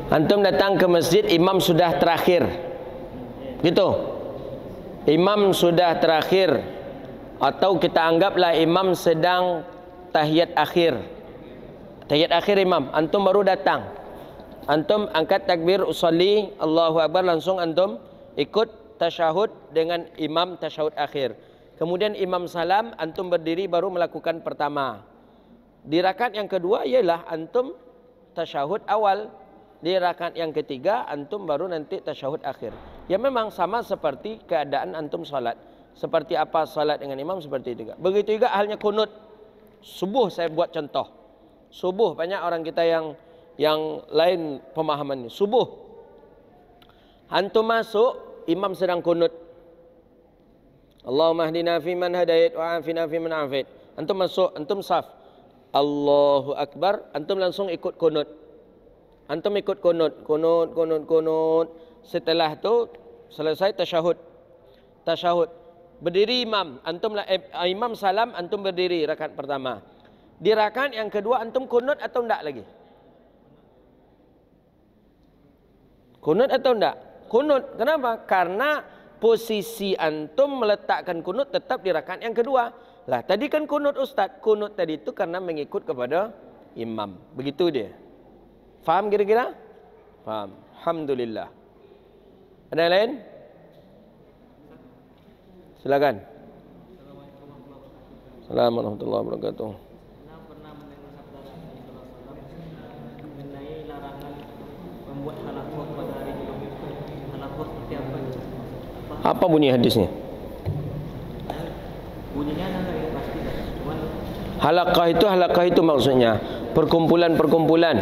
Antum datang ke masjid, imam sudah terakhir. Gitu. Imam sudah terakhir. Atau kita anggaplah imam sedang tahiyat akhir. Tahiyat akhir imam. Antum baru datang. Antum angkat takbir usolli, Allahu Akbar, langsung antum ikut tasyahud dengan imam tasyahud akhir. Kemudian imam salam, antum berdiri baru melakukan pertama. Di rakaat yang kedua ialah antum tasyahud awal. Di rakaat yang ketiga antum baru nanti tasyahud akhir. Ya memang sama seperti keadaan antum salat. Seperti apa salat dengan imam, seperti itu juga. Begitu juga halnya kunut. Subuh saya buat contoh. Subuh banyak orang kita yang lain pemahamannya. Subuh antum masuk, imam sedang kunut. Allahumma hdina fi man hadait wa afina fi man afait. Antum masuk, antum saf. Allahu Akbar, antum langsung ikut kunut. Antum ikut kunut. Setelah itu selesai tasyahud. Berdiri imam, imam salam, antum berdiri rakaat pertama. Di rakaat yang kedua antum kunut atau enggak lagi? Kunut atau enggak? Kunut. Kenapa? Karena posisi antum meletakkan kunut tetap di rakaat yang kedua. Lah, tadi kan kunut Ustaz. Kunut tadi itu karena mengikut kepada imam. Begitu dia. Faham kira-kira? Faham. Alhamdulillah. Ada yang lain? Silakan. Assalamualaikum warahmatullahi wabarakatuh. Saya pernah mendengar sabda Rasulullah mengenai larangan membuat halaqah pada hari Jumat. Halaqah seperti apa? Apa bunyi hadisnya? Bunyinya enggak pasti. Cuman Halaqah itu maksudnya perkumpulan-perkumpulan.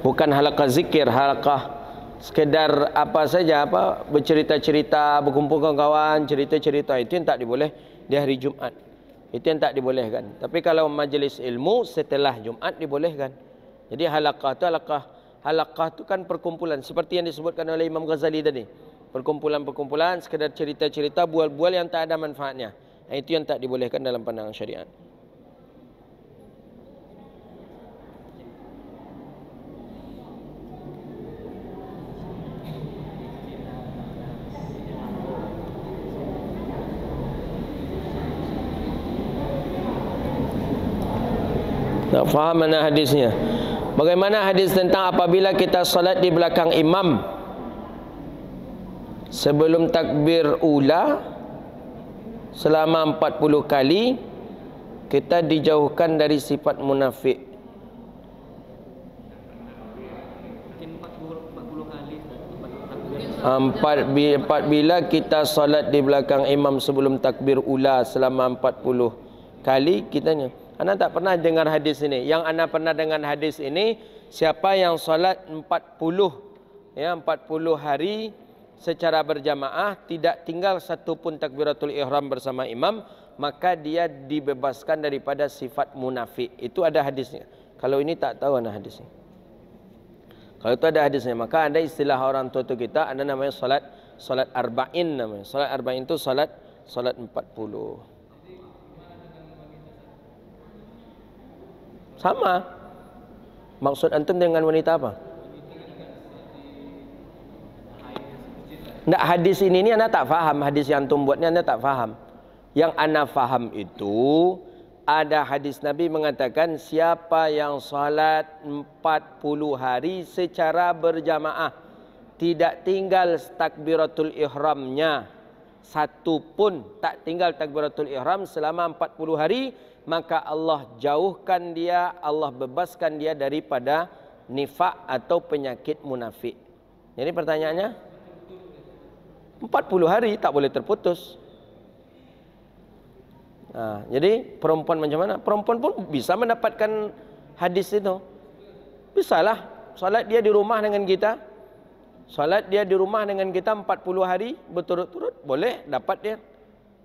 Bukan halaqah zikir, halaqah sekedar apa saja, bercerita-cerita, berkumpul kawan-kawan, cerita-cerita, itu yang tak diboleh di hari Jumat. Itu yang tak dibolehkan. Tapi kalau majlis ilmu setelah Jumat dibolehkan. Jadi halaqah itu kan perkumpulan seperti yang disebutkan oleh Imam Ghazali tadi. Perkumpulan-perkumpulan sekedar cerita-cerita, bual-bual yang tak ada manfaatnya. Itu yang tak dibolehkan dalam pandangan syariat. Tak faham mana hadisnya. Bagaimana hadis tentang apabila kita salat di belakang imam sebelum takbir ula selama 40 kali kita dijauhkan dari sifat munafik. mungkin 40 kali Bila kita salat di belakang imam sebelum takbir ula selama 40 kali, kitanya ana tak pernah dengar hadis ini. Yang ana pernah dengar hadis ini, siapa yang salat 40 hari secara berjamaah tidak tinggal satu pun takbiratul ihram bersama imam, maka dia dibebaskan daripada sifat munafik. Itu ada hadisnya. Kalau ini tak tahu ana hadisnya. Kalau itu ada hadisnya, maka ada istilah orang tua kita, ada namanya salat arba'in namanya. Salat arba'in itu salat salat 40. Sama. Maksud antum dengan wanita apa? Nggak, hadis ini anda tak faham. Hadis yang antum buat ni anda tak faham. Yang anda faham itu, ada hadis Nabi mengatakan siapa yang salat 40 hari secara berjamaah, tidak tinggal takbiratul ihramnya satu pun, tak tinggal takbiratul ihram selama 40 hari, maka Allah jauhkan dia, Allah bebaskan dia daripada nifak atau penyakit munafik. Jadi pertanyaannya, 40 hari tak boleh terputus. Nah, jadi perempuan macam mana? Perempuan pun bisa mendapatkan hadis itu. Bisalah salat dia di rumah dengan kita. Salat dia di rumah dengan kita 40 hari berturut-turut, boleh dapat dia.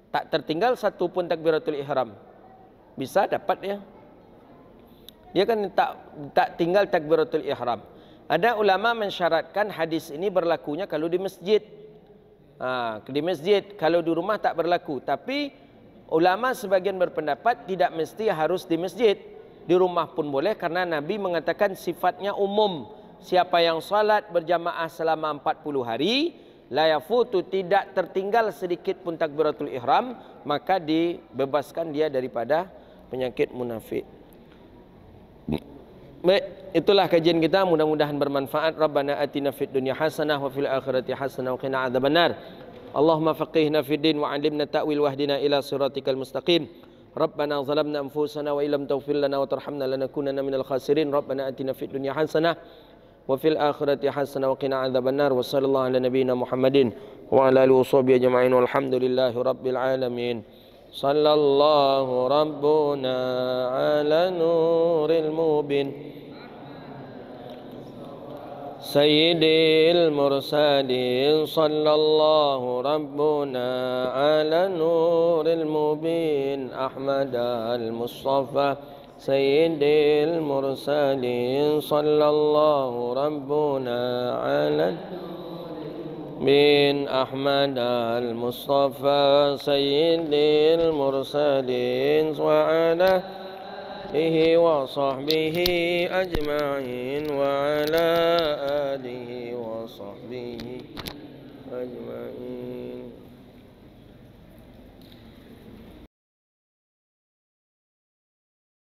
Tak tertinggal satu pun takbiratul ihram. Bisa dapat dia. Dia kan tak tinggal takbiratul ihram. Ada ulama mensyaratkan hadis ini berlakunya kalau di masjid. Di masjid, kalau di rumah tak berlaku. Tapi ulama sebagian berpendapat tidak mesti harus di masjid. Di rumah pun boleh, karena Nabi mengatakan sifatnya umum. Siapa yang salat berjamaah selama 40 hari, la yafutu, tidak tertinggal sedikit pun takbiratul ihram, maka dibebaskan dia daripada penyakit munafik. Baik, itulah kajian kita, mudah-mudahan bermanfaat. Rabbana atina fid dunya hasanah wa fil akhirati hasanah wa qina adzabannar. Allahumma faqihna fid din wa 'allimna ta'wil wahdina ila siratikal mustaqim. Rabbana zalamna anfusana wa illam taghfir lana wa tarhamna lanakunanna minal khasirin. Rabbana atina fid dunya hasanah wa fil akhirati hasanah wa qina adzabannar. Wa sallallahu ala nabiyyina Muhammadin wa ala alihi washabihi ajma'in walhamdulillahi rabbil alamin. Sallallahu rabbuna ala nuril mubin Sayyidil mursalin. Sallallahu rabbuna ala nuril mubin Ahmad al-Mustafa Sayyidil mursalin. Sallallahu rabbuna ala bin Ahmad al-Mustafa Sayyidil mursalin wa ala alihi wa sahbihi ajma'in wa ala alihi wa sahbihi ajma'in.